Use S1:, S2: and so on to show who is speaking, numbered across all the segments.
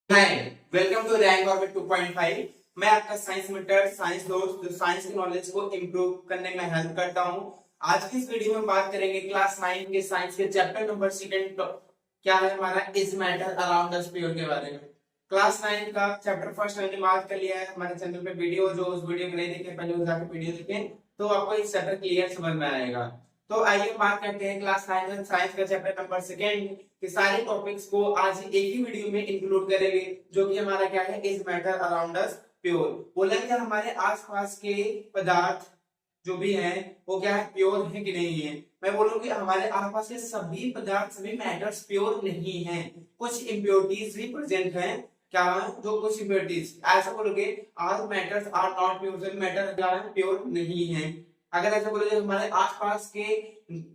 S1: Hi, welcome to rank orbit 2.5। मैं आपका science metre science दोस्त जो साइंस की नॉलेज को इम्प्रूव करने में हेल्प करता हूं। आज की इस वीडियो में बात करेंगे क्लास 9 के साइंस के चैप्टर नंबर सेकंड क्या है हमारा is matter around us pure के बारे में। क्लास 9 का चैप्टर फर्स्ट मैंने बात कर लिया है हमारे चैनल पे। वीडियो जो उस वीडियो को नहीं देखे पहले उस जाके वीडियो देखें तो आपको इस चैप्टर क्लियर समझ में आएगा। तो आइए बात करते हैं क्लास 9 साइंस का चैप्टर नंबर सेकंड के सारे टॉपिक्स को आज एक ही वीडियो में इंक्लूड करेंगे, जो कि हमारा क्या है is matter around us pure. बोलेंगे हमारे आसपास के पदार्थ जो भी हैं वो क्या है प्योर है कि नहीं है। मैं बोलूंगी हमारे आसपास के सभी पदार्थ सभी मैटर्स प्योर नहीं हैं, कुछ इम्प्योरिटीज भी प्रेजेंट हैं। क्या है जो कुछ इम्प्योरिटीज ऐसा बोलोगे आल मैटर्स आर नॉट प्योर, सभी मैटर क्या है प्योर नहीं है। अगर ऐसा बोलोगे हमारे आसपास के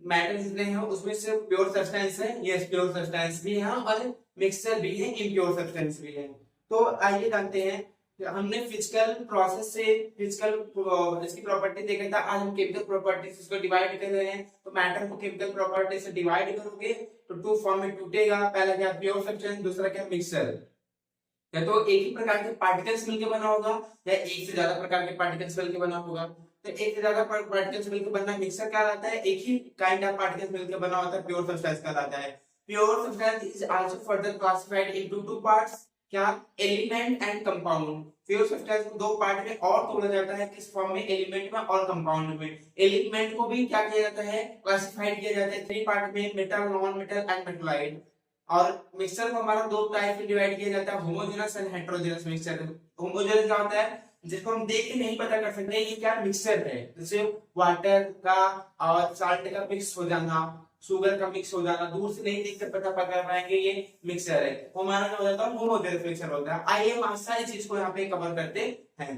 S1: मैटर जितने हैं उसमें सिर्फ प्योर सब्सटेंस है, यस प्योर सब्सटेंस भी है और मिक्सचर भी है, इम्प्योर सब्सटेंस भी है। तो आइए जानते हैं, हमने फिजिकल प्रोसेस से फिजिकल इसकी प्रॉपर्टी देखा था। आज हम केमिकल प्रॉपर्टीज इसको डिवाइड कर रहे हैं। तो मैटर को केमिकल प्रॉपर्टी से डिवाइड करोगे तो टू फॉर्म में टूटेगा। पहला क्या प्योर सब्सटेंस, दूसरा क्या मिक्सचर। या तो एक ही प्रकार के पार्टिकल्स मिलकर बना होगा या एक से ज्यादा प्रकार के पार्टिकल्स मिलकर बना होगा। तो एक से ज्यादा पार्टिकल्स मिलकर बनना मिक्सचर कहलाता है, एक ही काइंड ऑफ पार्टिकल्स मिलकर बना होता है प्योर सब्सटेंस कहलाता है। Pure substance is also further classified into two parts, क्या element and compound. Pure substance को दो पार्ट में और तोड़ा जाता है, किस फॉर्म में, एलिमेंट में और कंपाउंड में। एलिमेंट को भी क्या किया जाता है क्लासिफाइड किया जाता है थ्री पार्ट में, मेटल, नॉन मेटल एंड मेटलाइड। और मिक्सचर को हमारा दो टाइप में डिवाइड किया जाता है, homogeneous and heterogeneous mixture. Homogeneous क्या होता है जिसको हम देख के नहीं पता कर सकते ये क्या मिक्सचर है, जैसे वाटर का और साल्ट का मिक्स हो जाना, शुगर का मिक्स हो जाना, दूर से नहीं देख कर पता कर पाएंगे ये मिक्सचर है। वो हमारा क्या हो जाता है होमोजेनस मिक्सचर होता है। आइए हम सारी चीज को यहाँ पे कवर करते हैं।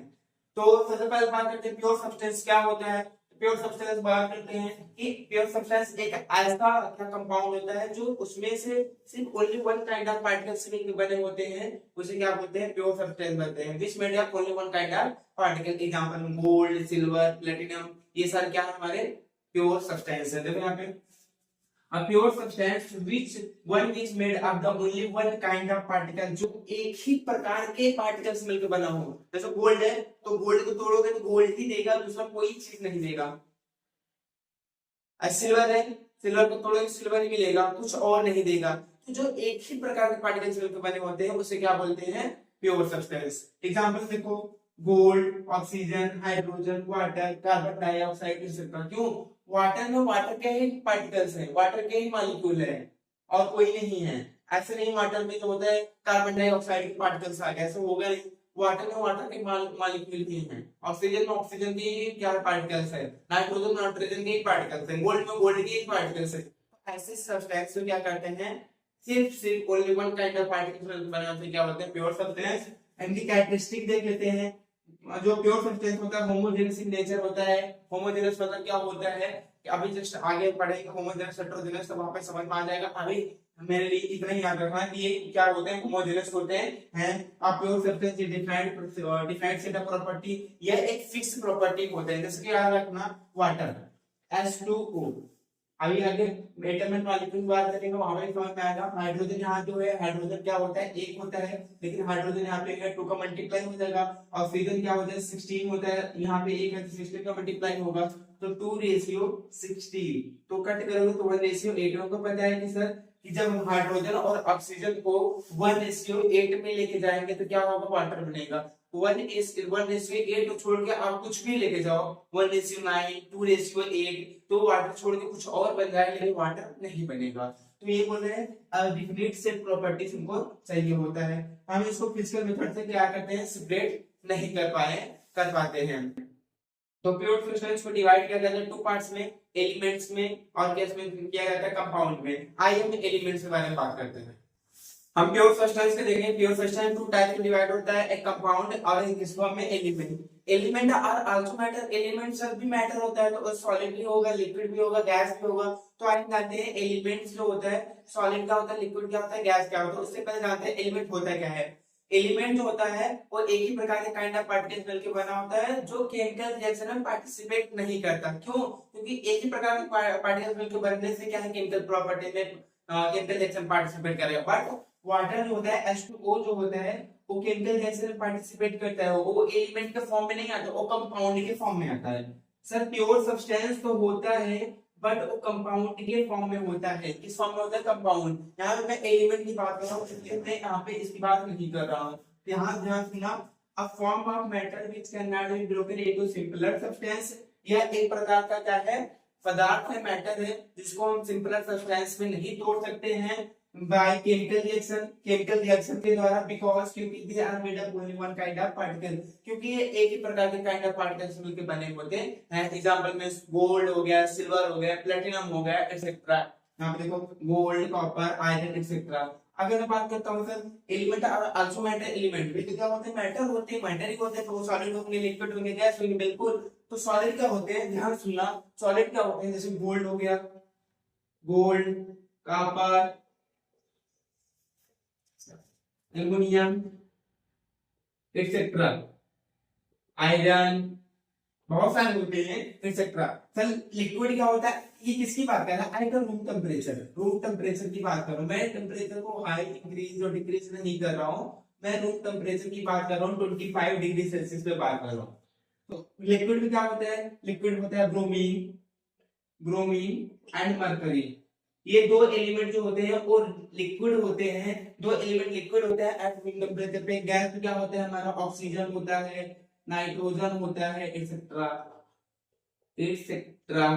S1: तो सबसे पहले बात करते हैं प्योर सब्सटेंस क्या होता है। प्योर सब्सटेंस बात करते हैं कि प्योर सब्सटेंस एक ऐसा कंपाउंड होता है जो उसमें से सिर्फ only one kind of particles से बने होते हैं, उसे क्या बोलते हैं प्योर सब्सटेंस बोलते हैं। Which made up only one kind of particle. Example gold, silver, platinum, ये सारे क्या है हमारे प्योर सब्सटेंस है। देखो यहाँ पे a pure substance which made up the only one kind of particle, जो एक ही प्रकार के पार्टिकल्स मिलकर बना हो। जैसे गोल्ड है तो गोल्ड को तोड़ोगे तो गोल्ड ही देगा, दूसरा कोई चीज नहीं देगा। सिल्वर है, सिल्वर को तोड़ोगे सिल्वर ही मिलेगा, कुछ और नहीं देगा। तो जो एक ही प्रकार के पार्टिकल्स मिलकर बने होते हैं उसे क्या बोलते हैं प्योर सब्सटेंस। एग्जांपल देखो gold, oxygen, hydrogen, water, carbon dioxide, etcetera. क्यों? वाटर में वाटर के ही पार्टिकल्स हैं, वाटर के ही मॉलिक्यूल है और कोई नहीं है। ऐसे नहीं वाटर में जो होता है कार्बन डाइऑक्साइड के पार्टिकल्स आ गए, ऐसा होगा नहीं। वाटर में वाटर के मॉलिक्यूल ही हैं, ऑक्सीजन में ऑक्सीजन के ही क्या पार्टिकल्स है, नाइट्रोजन में नाइट्रोजन के ही पार्टिकल्स हैं, गोल्ड में गोल्ड के ही पार्टिकल्स है। ऐसे सब्सटेंस को क्या करते हैं सिर्फ only one kind of particles बनाते हैं, क्या बोलते हैं प्योर सब्सटेंस। इनकी कैरेक्टरिस्टिक देख लेते हैं। जो प्योर सब्सटेंस होता है होमोजेनस इन नेचर होता है। होमोजेनस मतलब क्या होता है कि अभी जस्ट आगे पढ़ेंगे होमोजेनस हेटेरोजेनस तो वहां पे समझ में आ जाएगा। अभी मेरे लिए इतना ही याद रखना कि ये क्या होते हैं होमोजेनस होते हैं। अब pure substance defined set of property, यह एक फिक्स प्रॉपर्टी होते हैं। जैसे कि याद रखना वाटर H2O। अभी आगे एटम मॉलिक्यूल बात करेंगे वहां पे समझ में आएगा। हाइड्रोजन यहाँ जो है हाइड्रोजन क्या होता है एक होता है, लेकिन हाइड्रोजन यहाँ पे है 2 का मल्टीप्लाई हो जाएगा। ऑक्सीजन क्या होता है 16 होता है, यहाँ पे एक है 16 का मल्टीप्लाई होगा तो 2:16। तो कट करोगे तो 1:8 होगा। पता है कि सर कि जब हम हाइड्रोजन और ऑक्सीजन को 1:8 में लेके जाएंगे तो क्या होगा वाटर बनेगा। 1:8 को छोड़ के आप कुछ भी लेके जाओ 1:9, 2:8 तो वाटर छोड़ के कुछ और बन जाएगा, लेकिन वाटर नहीं बनेगा। तो ये बोल रहे हैं डिफिनिट सेट प्रॉपर्टीज हमको चाहिए होता है। हम इसको फिजिकल मेथड से क्या करते हैं सेपरेट नहीं कर पाते हैं। तो प्योर सब्सटेंस को डिवाइड किया जाता है टू पार्ट्स में, एलिमेंट्स में और गैस में किया जाता है कंपाउंड में। आइए हम एलिमेंट्स के बारे में बात करते हैं। हम प्योर सब्सटेंस के देखेंगे। प्योर सब्सटेंस टू टाइप में डिवाइड होता है, एक कंपाउंड और एक किस फॉर्म में element. Element are also matter, element सब भी मैटर होता है, तो सॉलिड भी होगा, लिक्विड भी होगा, गैस भी होगा। तो आज जानते हैं एलिमेंट्स जो होता है सॉलिड क्या होता है, लिक्विड क्या होता है, गैस क्या होता है। उससे पहले जानते हैं एलिमेंट होता क्या है। एलिमेंट जो होता है वो एक ही प्रकार के काइंड ऑफ पार्टिकल्स मिलकर बना होता है जो केमिकल रिएक्शन में पार्टिसिपेट नहीं करता। क्यों? क्योंकि एक ही प्रकार के पार्टिकल्स मिलकर बनने से क्या है केमिकल प्रॉपर्टी में केमिकल रिएक्शन पार्टिसिपेट करेगा, बट वाटर जो होता है H2O जो होता है वो केमिकल रिएक्शन में पार्टिसिपेट करता है, वो एलिमेंट के फॉर्म में नहीं आता, वो कंपाउंड के फॉर्म में आता है। सर प्योर सब्सटेंस तो होता है बट वो कंपाउंड के फॉर्म में होता है। किस फॉर्म में होता है? कंपाउंड। यहाँ पे मैं एलिमेंट की बात कर रहा हूँ, इसलिए मैं यहाँ पे इसकी बात नहीं कर रहा हूँ। यहाँ ध्यान सुना, a form of matter which can not be broken into simpler substance. यह एक प्रकार का क्या है? पदार्थ है, मैटर है, जिसको हम सिंपलर सब्सटेंस में नहीं तोड़ सकते हैं बाय केमिकल रिएक्शन के द्वारा, बिकॉज क्योंकि they are made up only one kind of particle, क्योंकि ये एक ही प्रकार के काइंड ऑफ पार्टिकल्स मिलकर बने होते हैं। एग्जांपल में गोल्ड हो गया, सिल्वर हो गया, प्लेटिनम हो गया, एक्सेट्रा। यहाँ पे देखो गोल्ड, कॉपर, आयरन एक्सेट्रा। अगर मैं बात करता हूँ sir element also matter, element भी क्या होते हैं? मैटर होते हैं, मैटर ही होते हैं, तो सॉलिड होंगे, लिक्विड होंगे, गैस होंगे, बिल्कुल। तो सॉलिड क्या होते हैं? ध्यान सुनना, सॉलिड क्या होते हैं? जैसे गोल्ड हो गया, gold, copper, aluminium etcetera, iron, बहुत सारे होते हैं एक्सेट्रा। सर लिक्विड क्या होता है? ये किसकी बात कर रहा है? Ideal room temperature, room temperature की बात कर रहा हूँ मैं। टेम्परेचर को हाई इंक्रीज और डिक्रीज नहीं कर रहा हूँ, मैं रूम टेम्परेचर की बात कर रहा हूँ, 25 डिग्री सेल्सियस पे बात कर रहा हूँ। तो लिक्विड में क्या होता है? लिक्विड होता है ब्रोमीन, ब्रोमीन एंड मरकरी। ये दो एलिमेंट जो होते हैं और लिक्विड होते हैं, दो एलिमेंट लिक्विड होते हैं एट रूम टेम्परेचर पे। गैस क्या होता है हमारा? ऑक्सीजन होता है, नाइट्रोजन होता है, एक्सेट्रा एक्सेट्रा।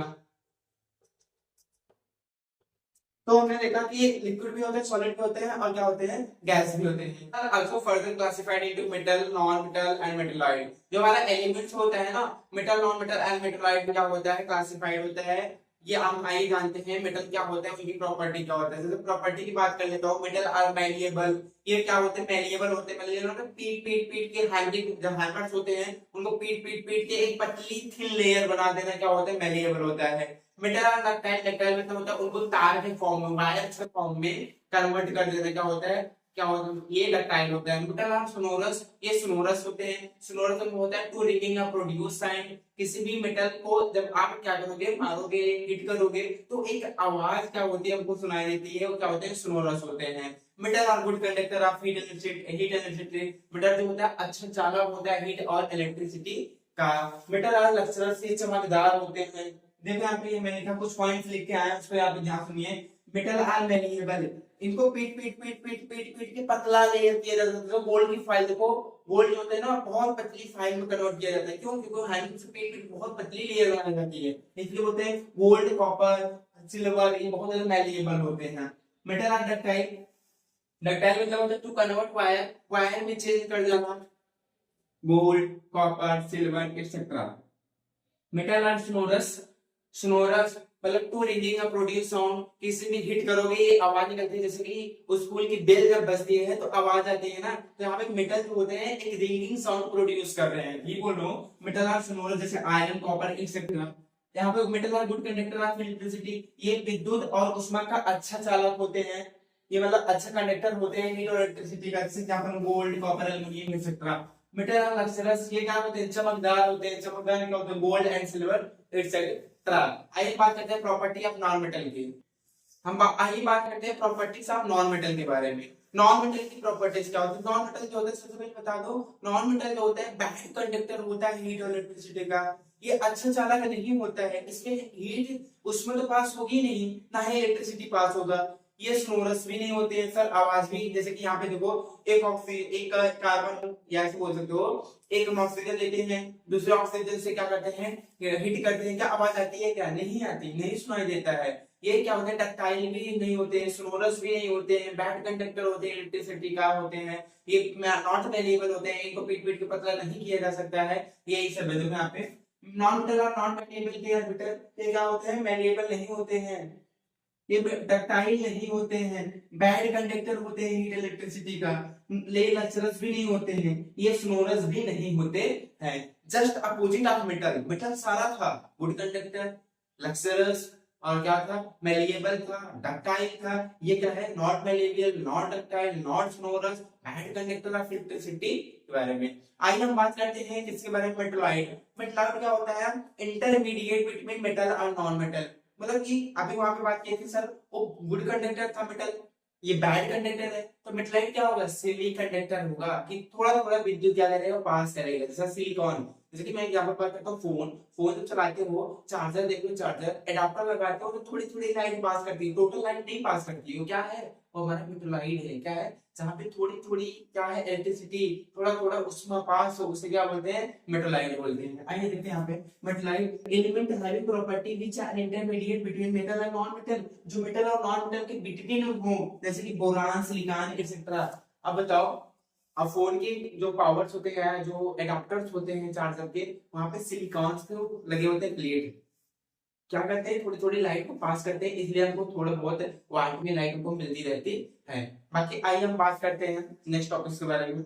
S1: तो हमने देखा कि लिक्विड भी होते हैं, सॉलिड भी होते हैं, और क्या होते हैं? गैस भी होते हैं। Also further classified into metal, non metal and metalloid. जो हमारा एलिमेंट्स होता है ना, metal, non metal and metalloid क्या होता है? क्लासिफाइड होता है। ये हम आई जानते हैं मेटल क्या होता है, उनकी प्रॉपर्टी क्या होता है। जैसे प्रॉपर्टी की बात कर लेता हूँ, मेटल आर मैलिएबल। ये क्या होते हैं? मैलिएबल होते हैं। मैलिएबल पीट पीट पीट के हैमरिंग, जब हैमर्स होते हैं उनको पीट पीट पीट के एक पतली थिन लेयर बना देना क्या होता है? मैलिएबल होता है। मेटल और डक्टाइल, डक्टाइल मतलब होता है उनको तार के फॉर्म में, वायर्स के फॉर्म में कन्वर्ट कर देना क्या होता है? क्या होता है? ये डक्टाइल होता है। मेटल और सोनोरस, ये सोनोरस होते हैं। सोनोरस में होता है टू रिंगिंग या प्रोड्यूस साउंड। किसी भी मेटल को जब आप क्या करोगे, मारोगे, हिट करोगे, तो एक आवाज क्या होती है हमको सुनाई देती है, वो क्या होते हैं? सोनोरस होते हैं। Metal are good conductor of heat electricity. Metal जो होता है अच्छा चालक होता है हीट और इलेक्ट्रिसिटी का। मेटल आर लक्सरस, ये चमकदार होते हैं। देखो यहाँ पे मैंने लिखा, कुछ पॉइंट्स लिख के आया, उसको यहाँ पे ध्यान सुनिए। मेटल आर मैलिएबल, इनको पीट पीट पीट पीट पीट पीट के पतला लेयर किया जाता है। तो गोल्ड की फाइल देखो, गोल्ड जो होता है ना बहुत पतली फाइल में कन्वर्ट किया जाता है। क्यों? क्योंकि हैंड से पीट पीट बहुत पतली लेयर बनाई जाती है, इसलिए बोलते हैं गोल्ड, कॉपर, सिल्वर, ये बहुत ज्यादा मैलिएबल होते हैं। मेटल आर डक्टाइल, डक्टाइल मतलब होता है टू कन्वर्ट वायर, वायर में चेंज कर देना, gold, copper, silver etcetera. Metal are sonorous, sonorous मतलब टू रिंगिंग या प्रोड्यूस साउंड, किसी भी हिट करोगे ये आवाज निकलती है। जैसे कि स्कूल की बेल जब बजती है तो आवाज आती है ना, तो यहाँ पे मेटल जो होते हैं एक रिंगिंग साउंड प्रोड्यूस कर रहे हैं। ये बोलो मेटल आर सोनोरस, जैसे आयरन, कॉपर एक्सेट्रा। यहाँ पे metal are good conductor of electricity, ये विद्युत और ऊष्मा का अच्छा चालक होते हैं। ये मतलब अच्छा कंडक्टर होते हैं हीट और इलेक्ट्रिसिटी का, जैसे यहाँ पर gold, copper, aluminium etcetera. Metal are lustrous, ये क्या होते हैं? चमकदार होते हैं। चमकदार क्या होते हैं? Gold and silver etcetera. आइए बात करते हैं प्रॉपर्टी ऑफ नॉन मेटल की। आइए बात करते हैं प्रॉपर्टीज ऑफ नॉन मेटल के बारे में। नॉन मेटल की प्रॉपर्टीज क्या होती है? नॉन मेटल जो होता है, सबसे पहले बता दो, नॉन मेटल जो होता है बैड कंडक्टर होता है हीट और इलेक्ट्रिसिटी का। ये अच्छा चालक नहीं होता है, इसमें हीट उसमें तो पास होगी नहीं, ना ही इलेक्ट्रिसिटी पास होगा। ये सोनोरस भी नहीं होते हैं सर, आवाज भी, जैसे कि यहाँ पे देखो एक ऑक्सीजन, एक कार्बन, या ऐसे बोल सकते हो, एक हम ऑक्सीजन लेते हैं, दूसरे ऑक्सीजन से क्या करते हैं? हिट करते हैं, क्या आवाज आती है? क्या नहीं आती, नहीं सुनाई देता है। ये क्या होता है? डक्टाइल भी नहीं होते हैं, सोनोरस भी नहीं होते हैं, बैड कंडक्टर होते हैं, इलेक्ट्रिसिटी का होते हैं, ये नॉट मैलिएबल होते हैं, इनको पीट पीट के पतला नहीं किया जा सकता है। यही सब है देखो यहाँ पे। नॉन मेटल और नॉन मैलिएबल के ऑर्बिटल ये क्या होते हैं? मैलिएबल नहीं होते हैं, ये डक्टाइल नहीं होते हैं, बैड कंडक्टर होते हैं हीट इलेक्ट्रिसिटी का, ले लक्सरस भी नहीं होते हैं, ये सोनोरस भी नहीं होते हैं। Just opposite of metal, metal सारा था गुड कंडक्टर, लक्सरस, और क्या था? मैलिएबल था, डक्टाइल था। ये क्या है? Not malleable, not ductile, not sonorous, bad conductor of electricity के बारे में। आइए हम बात करते हैं किसके बारे में? मेटलॉइड। मेटलॉइड क्या होता है? इंटरमीडिएट बिटवीन मेटल और नॉन मेटल। मतलब कि अभी वहां पे बात की थी सर, वो गुड कंडक्टर था मेटल, ये बैड कंडक्टर है, तो मेटलाइट क्या होगा, सेमी कंडक्टर होगा, कि थोड़ा थोड़ा विद्युत क्या करेगा, पास करेगा, जैसा सिलिकॉन। जैसे कि मैं एग्जांपल बात करता हूँ, फोन फोन जब चलाते हो, चार्जर देख लो, चार्जर एडाप्टर लगाते हो तो थोड़ी थोड़ी लाइट पास करती है, टोटल लाइट नहीं पास करती है। वो क्या है, वो हमारा मेटलाइट है। क्या है, जहाँ पे थोड़ी थोड़ी क्या है, इलेक्ट्रिसिटी, थोड़ा थोड़ा उसमें पास हो, उसे क्या बोलते हैं, मेटलाइट बोलते हैं। आइए देखते हैं यहाँ पे, metalloid element having property which are intermediate between metal and non metal, जो मेटल और नॉन मेटल के बिटवीन हो, जैसे कि बोरान, सिलिकॉन एक्सेट्रा। अब बताओ, अब फोन के जो पावर्स होते हैं, जो एडाप्टर्स होते हैं चार्जर के, वहां पे सिलिकॉन्स के लगे होते हैं प्लेट, क्या करते हैं, थोड़ी थोड़ी लाइट को पास करते हैं, इसलिए हमको थोड़ा बहुत वाट में लाइट हमको मिलती रहती है। बाकी आइए हम बात करते हैं नेक्स्ट टॉपिक के बारे में।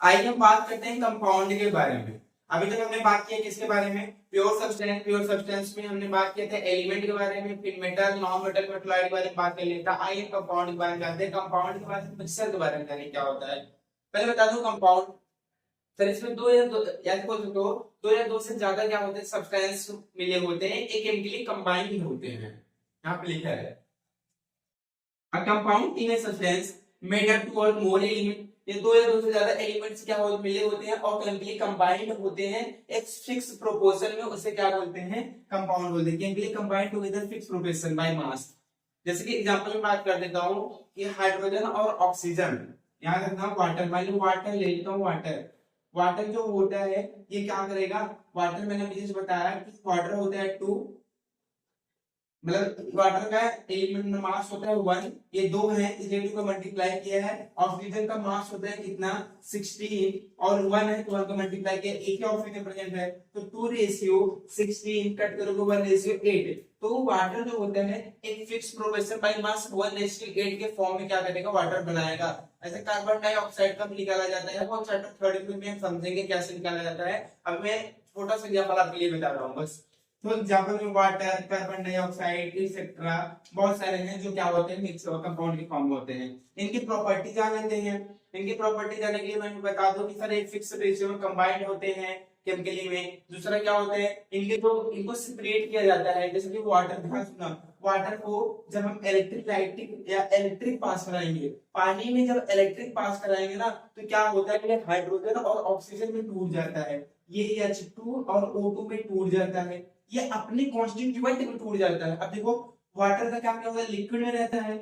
S1: आइए हम बात करते हैं कंपाउंड के बारे में। अभी तक हमने बात किया किसके बारे में, प्योर सब्सटेंस में हमने बात किया था एलिमेंट के बारे में, फिर मेटल, नॉन मेटल, मेटलॉइड के बारे में बात कर लेता। आइए कंपाउंड के बारे में जानते हैं। कंपाउंड के बाद मिक्सर के बारे में जानें क्या होता है। पहले बता दूं कंपाउंड, सर इसमें या तो बोल सकते हो, दो या दो से ज्यादा क्या होते हैं, सब्सटेंस मिले होते हैं, एक केमिकली कंबाइंड होते हैं। यहाँ पे लिखा है A compound in a substance made up two or more element, ये दो या दो से ज्यादा एलिमेंट्स क्या हो मिले होते हैं और केमिकली कंबाइंड होते हैं एक फिक्स प्रोपोर्शन में, उसे क्या बोलते हैं, कंपाउंड बोलते हैं। Chemically combined together fix proportion by mass. जैसे कि एग्जांपल में बात कर देता हूँ कि हाइड्रोजन और ऑक्सीजन, यहाँ रखना वाटर, मान लो वाटर ले लेता हूँ, वाटर वाटर जो होता है ये क्या करेगा, वाटर मैंने अभी बताया कि वाटर होता है 2, मतलब वाटर का एलिमेंट मास होता है 1, ये दो है, इसलिए 2 का मल्टीप्लाई किया है। ऑक्सीजन का मास होता है कितना, 16, और 1 है तो 1 का मल्टीप्लाई किया, एक ही ऑक्सीजन प्रेजेंट है तो 2 रेशियो 16 कट करोगे 1 रेशियो 8। तो वाटर जो होता है एक fix proportion by mass 1 ratio 8 के फॉर्म में क्या करेगा, वाटर बनाएगा। ऐसे कार्बन डाइऑक्साइड कब निकाला जाता है, वो चैप्टर 30 में हम समझेंगे कैसे निकाला जाता है। अब मैं छोटा सा एग्जांपल आपके लिए बता रहा हूँ बस। तो एग्जांपल में वाटर, कार्बन डाइऑक्साइड एक्सेट्रा बहुत सारे हैं जो क्या होते हैं, मिक्स कंपाउंड के फॉर्म होते हैं। इनकी प्रॉपर्टी जान लेते हैं। इनकी प्रॉपर्टी जानने के लिए मैं बता दूं कि सर एक फिक्स रेशियो में कंबाइंड होते हैं केमिकली में। दूसरा क्या होता है, इनके जो इनको सेपरेट किया जाता है, जैसे कि वाटर, ध्यान सुना, वाटर को जब हम इलेक्ट्रिक पास कराएंगे, पानी में जब इलेक्ट्रिक पास कराएंगे ना, तो क्या होता है कि हाइड्रोजन और ऑक्सीजन में टूट जाता है, ये H2 और O2 में टूट जाता है, ये अपने कॉन्स्टिट्यूएंट में टूट जाता है। अब देखो वाटर का क्या क्या होता है, लिक्विड में रहता है।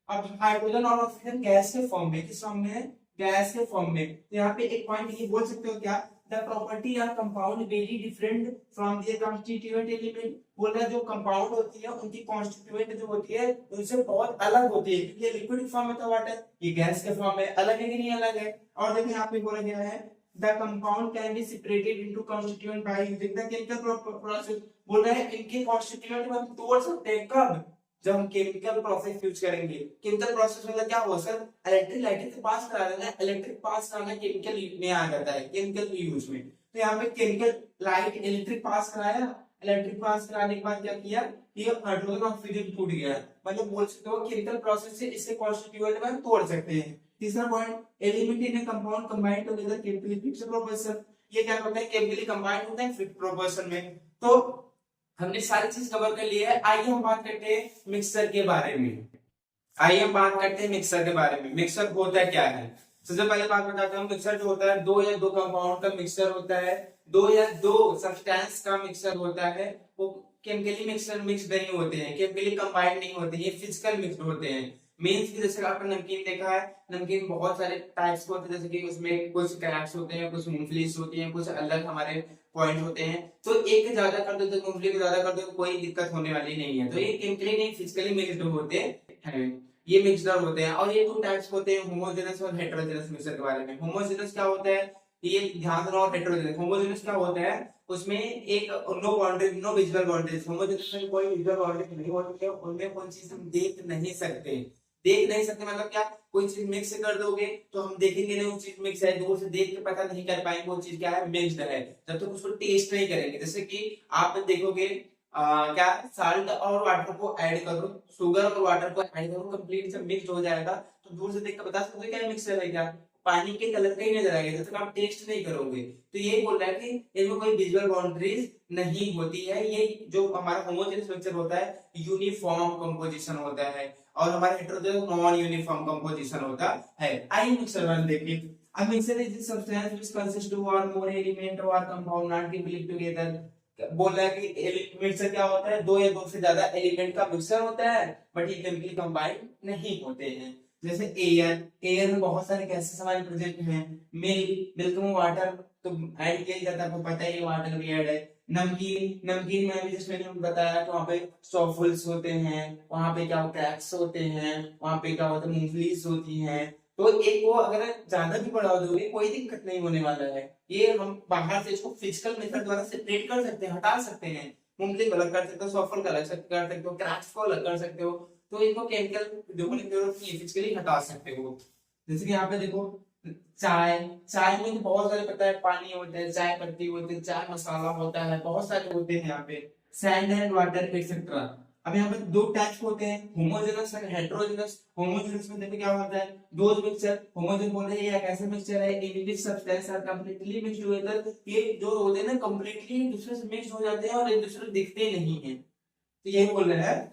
S1: अब हाइड्रोजन और ऑक्सीजन गैस के फॉर्म में, किस फॉर्म में है, गैस के फॉर्म में। तो यहाँ पे एक पॉइंट ये बोल सकते हो क्या, the property of compound very different from their constituent element. बोल रहा है जो कंपाउंड होती है उनकी कॉन्स्टिट्यूएंट जो होती है उनसे बहुत अलग होती है, क्योंकि ये लिक्विड फॉर्म में था वाटर, ये गैस के फॉर्म में, अलग है कि नहीं अलग है। और देखिए यहाँ पे बोला गया है the compound can be separated into constituent by using the chemical process। बोल रहे हैं इनके constituent को हम तोड़ सकते हैं कब, जब हम केमिकल प्रोसेस यूज करेंगे। केमिकल प्रोसेस मतलब क्या हो सर, इलेक्ट्रिक लाइट से पास करा देना, इलेक्ट्रिक पास कराना केमिकल में आ जाता है, केमिकल यूज में। तो यहाँ पे केमिकल लाइट इलेक्ट्रिक पास कराया, इलेक्ट्रिक पास कराने के बाद क्या किया, ये हाइड्रोजन ऑक्सीजन टूट गया, मतलब बोल सकते हो केमिकल प्रोसेस से इसके कॉन्स्टिट्यूएंट को हम तोड़ सकते हैं। तीसरा point, element in A compound combined together chemically fixed proportion, ये क्या होता है, केमिकली कंबाइंड होता है फिक्स्ड प्रोपोर्शन में। तो हमने सारी चीज कवर कर ली है। आइए हम बात करते हैं मिक्सर के बारे में। आइए हम बात करते हैं मिक्सर के बारे में। मिक्सर होता क्या है, सबसे पहले बात बताता हूँ। मिक्सर जो होता है, दो या दो कंपाउंड का मिक्सर होता है, दो या दो सब्सटेंस का मिक्सर होता है। वो केमिकली मिक्सर मिक्स नहीं होते हैं, केमिकली कंबाइंड नहीं होते, ये फिजिकल मिक्स होते हैं। मीन्स की जैसे आपने नमकीन देखा है, नमकीन बहुत सारे टाइप्स के होते हैं, जैसे कि उसमें कुछ क्रैक्स होते हैं, कुछ मूंगफली होती है, कुछ अलग हमारे पॉइंट होते हैं। तो एक ज्यादा कर दो तो मूंगफली को ज्यादा कर दो, कोई दिक्कत होने वाली नहीं है। तो ये केमिकली नहीं फिजिकली मिक्स्ड होते हैं, ये मिक्सर होते हैं। और ये दो टाइप्स होते हैं, होमोजेनस और हेटेरोजेनस मिक्सर के बारे में। होमोजेनस क्या होता है, ये ध्यान रखो। हेटेरोजेनस, होमोजेनस क्या होता है, उसमें एक no boundary, no visual boundaries. Homogeneous में कोई विजुअल बाउंड्री नहीं होती है, उनमें कोई चीज हम देख नहीं सकते। देख नहीं सकते मतलब क्या, कोई चीज मिक्स कर दोगे तो हम देखेंगे नहीं वो चीज मिक्स है, दूर से देख के पता नहीं कर पाएंगे वो चीज क्या है, मिक्स्ड है, जब तक उसको टेस्ट नहीं करेंगे। जैसे कि आप देखोगे क्या, साल्ट और वाटर को ऐड करो, शुगर और वाटर को ऐड करो, कंप्लीट जब मिक्स हो जाएगा तो दूर से देख कर बता सकते हो क्या मिक्सचर है क्या। पानी के कलर का ही नजर आएगा, जब तक आप टेस्ट नहीं करोगे। तो ये बोल रहा है कि इनमें कोई विजुअल बाउंड्रीज नहीं होती है। ये जो हमारा होमोजेनियस मिक्सचर होता है यूनिफॉर्म कंपोजिशन होता है, और हमारा हेटेरोजेनियस नॉन यूनिफॉर्म कंपोजिशन होता है। आइए मिक्सचर वन देखिए। A mixture is the substance which consists two or more element or compound not chemically together। बोल रहा है कि मिक्सचर क्या होता है, दो या दो से ज्यादा एलिमेंट का मिक्सचर होता है, बट ये केमिकली कंबाइंड नहीं होते हैं। जैसे एयर, एयर में बहुत सारे गैसेस हमारे प्रेजेंट हैं। मिल्क, मिल्क में वाटर तो ऐड किया जाता है, आपको पता है वाटर भी ऐड है। नमकीन, नमकीन में भी जैसे मैंने बताया कि वहाँ पे सॉफ्टफुल्स होते हैं, वहाँ पे क्या क्रैक्स होते हैं, वहाँ पे क्या होता है मूंगफलीस होती हैं। तो एक को अगर ज्यादा भी बढ़ा दोगे कोई दिक्कत नहीं होने वाला है। ये हम बाहर से इसको फिजिकल मेथड द्वारा सेपरेट कर सकते हैं, हटा सकते हैं। मूंगफली को अलग कर सकते हो, सॉफ्टफुल को अलग कर सकते हो, क्रैक्स को अलग कर सकते हो। तो इनको केमिकल जो फिजिकली हटा सकते हो। जैसे कि यहाँ पे देखो चाय, चाय में तो बहुत सारे पता है पानी होता है, चाय पत्ती होती है, चाय मसाला होता है, बहुत सारे होते हैं यहाँ पे, सैंड एंड वाटर एक्सेट्रा। अब यहाँ पे दो टाइप्स होते हैं, होमोजेनस एंड हेटेरोजेनस। होमोजेनस में देखो क्या होता है, दो मिक्सचर, होमोजेन बोल रहे हैं ये एक ऐसा मिक्सचर है in which substance are completely mixed together. ये जो होते हैं ना कंप्लीटली एक दूसरे से मिक्स हो जाते हैं और एक दूसरे को दिखते नहीं है। तो यही बोल रहे हैं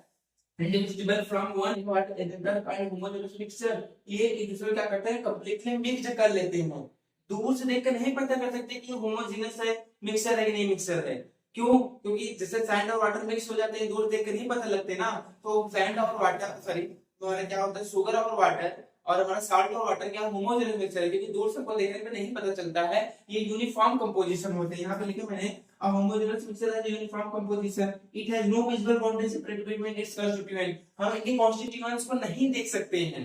S1: indivisible from one part another kind homogeneous mixture। ये एक दूसरे क्या करते हैं, कंप्लीटली मिक्स कर लेते हैं। दूर से देखकर नहीं पता कर सकते कि होमोजेनस है, मिक्सचर है कि नहीं मिक्सचर है। क्यों? क्योंकि जैसे सैंड और वाटर मिक्स हो जाते हैं, दूर देखकर नहीं पता लगते ना। तो सैंड और वाटर सॉरी हमारा क्या होता है, शुगर और वाटर और हमारा साल्ट और वाटर क्या होमोजेनस मिक्सचर है, क्योंकि दूर से को देखने में नहीं पता चलता है। ये यूनिफॉर्म कंपोजिशन होते हैं। यहाँ पे लिखे मैंने a homogeneous mixture has uniform composition, it has no visible boundary separate between its constituent। हम इनके constituents को नहीं देख सकते हैं,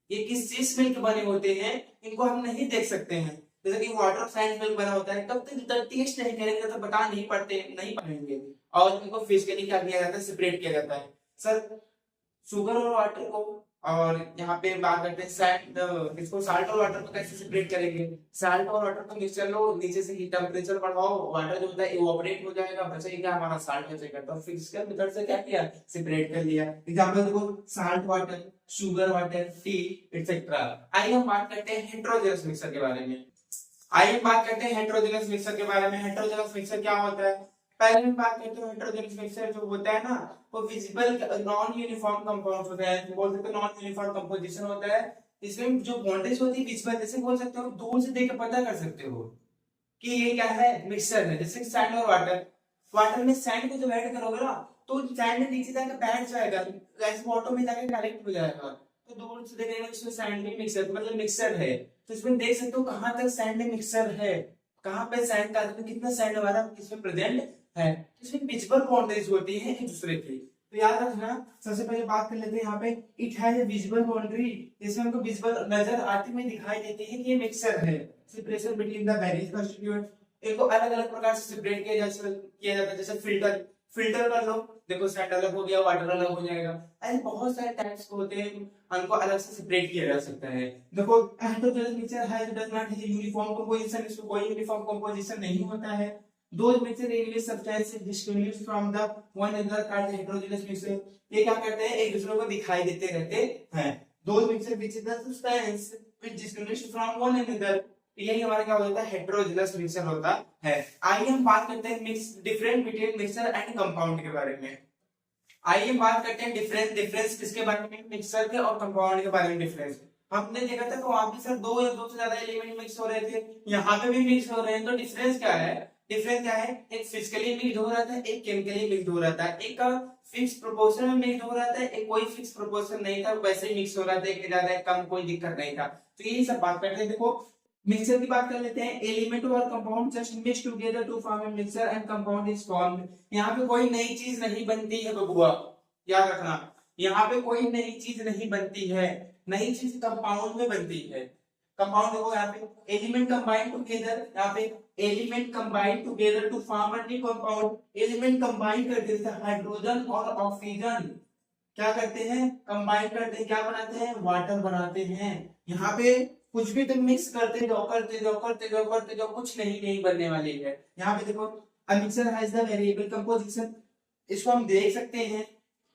S1: ये किस चीज से मिलकर बने होते हैं इनको हम नहीं देख सकते हैं। जैसे कि वाटर साइंस मिल्क बना होता है, तब तक टेस्ट नहीं करेंगे तो बता नहीं पाएंगे। और इनको फिजिकली क्या किया जाता है, सेपरेट किया जाता है। सर शुगर और वाटर को, और यहाँ पे बात करते हैं सैंड, इसको साल्ट और वाटर को कैसे सेपरेट करेंगे। साल्ट और वाटर को मिक्सचर लो, नीचे से हीट टेम्परेचर बढ़ाओ, वाटर जो होता है इवोपरेट हो जाएगा, बचेगा हमारा साल्ट बचेगा। तो फिजिकल मेथड से क्या किया, सेपरेट कर लिया। एग्जांपल देखो salt water, sugar water, T etcetera. आइए हम बात करते हैं हेटेरोजेनस मिक्सचर के बारे में। हेटेरोजेनस मिक्सचर के बारे में। हेटेरोजेनस मिक्सचर क्या होता है, पहले हम बात करते हैं हेटेरोजेनस मिक्सचर जो होता है ना, वो विजिबल नॉन यूनिफॉर्म कंपाउंड होता है, बोल सकते हैं नॉन यूनिफॉर्म कंपोजिशन होता है। इसमें जो बाउंड्रीज होती है विजिबल, जैसे बोल सकते हो दूर से देख के पता कर सकते हो कि ये क्या है, मिक्सचर है। जैसे सैंड और वाटर, वाटर में सैंड को जब ऐड करोगे ना तो सैंड नीचे जाकर बैठ जाएगा, ऐसे वाटर में जाकर कलेक्ट हो जाएगा। तो दूर से देखने में इसमें सैंड में मिक्सचर मतलब मिक्सचर है। तो इसमें देख सकते हो कहां तक सैंड में मिक्सचर है, कहां पे सैंड का कितना सैंड हमारा इसमें प्रेजेंट है। इसमें विजिबल बाउंड्रीज होती है एक दूसरे की। तो याद रखना, सबसे पहले बात कर लेते हैं यहाँ पे it has a visible boundary. इसमें हमको विजिबल नजर आती हुई दिखाई देती है कि ये मिक्सचर है। Separation between the various constituent, इनको अलग अलग प्रकार से सेपरेट किया जाता है। जैसे फिल्टर कर लो, देखो सैंड अलग हो गया, वाटर अलग हो जाएगा। ऐसे बहुत सारे टाइप्स होते हैं, उनको अलग से सेपरेट किया जा सकता है। देखो हेटेरोजेनस मिक्सचर है does not have uniform composition, इसमें कोई यूनिफॉर्म कंपोजिशन नहीं होता है। Those mixture in which substances distinguished from the one another called heterogeneous mixture। ये क्या करते हैं, एक दूसरे को दिखाई देते रहते हैं। Those mixture which is the substance which distinguished from one another, यही हमारा क्या होता है, हेटेरोजेनस मिक्सचर होता है। आइए हम बात करते हैं difference between mixture and compound के बारे में। आइए हम बात करते हैं डिफरेंस किसके बारे में, मिक्सचर के और कंपाउंड के बारे में। डिफरेंस हमने देखा था, तो वहां पे सर दो या दो से ज्यादा एलिमेंट मिक्स हो रहे थे, यहाँ पे भी मिक्स हो रहे हैं। तो डिफरेंस क्या है, एक फिजिकली मिक्स हो रहा था, एक केमिकली मिक्स हो रहा था। एक का फिक्स प्रोपोर्शन में मिक्स हो रहा था, एक कोई फिक्स प्रोपोर्शन नहीं था, वैसे ही मिक्स हो रहा था, एक ज्यादा एक कम, कोई दिक्कत नहीं था। तो यही सब बात करते हैं। देखो मिक्सचर की बात कर लेते हैं। एलिमेंट और compound just mix together to form a mixture and compound is formed. यहाँ पे कोई नई चीज नहीं बनती है बबुआ, याद रखना, यहाँ पे कोई नई चीज नहीं बनती है। नई चीज कंपाउंड में बनती है। कंपाउंड देखो यहाँ पे एलिमेंट कंबाइन टुगेदर, यहाँ पे element combine together to form a new compound. Element combine करते हैं, हाइड्रोजन और ऑक्सीजन क्या करते हैं, कंबाइन करते हैं, क्या बनाते हैं, वाटर बनाते हैं। यहाँ पे कुछ भी तुम मिक्स करते जाओ कुछ नहीं बनने वाली है। यहाँ पे देखो a mixture has the variable composition, इसको हम देख सकते हैं।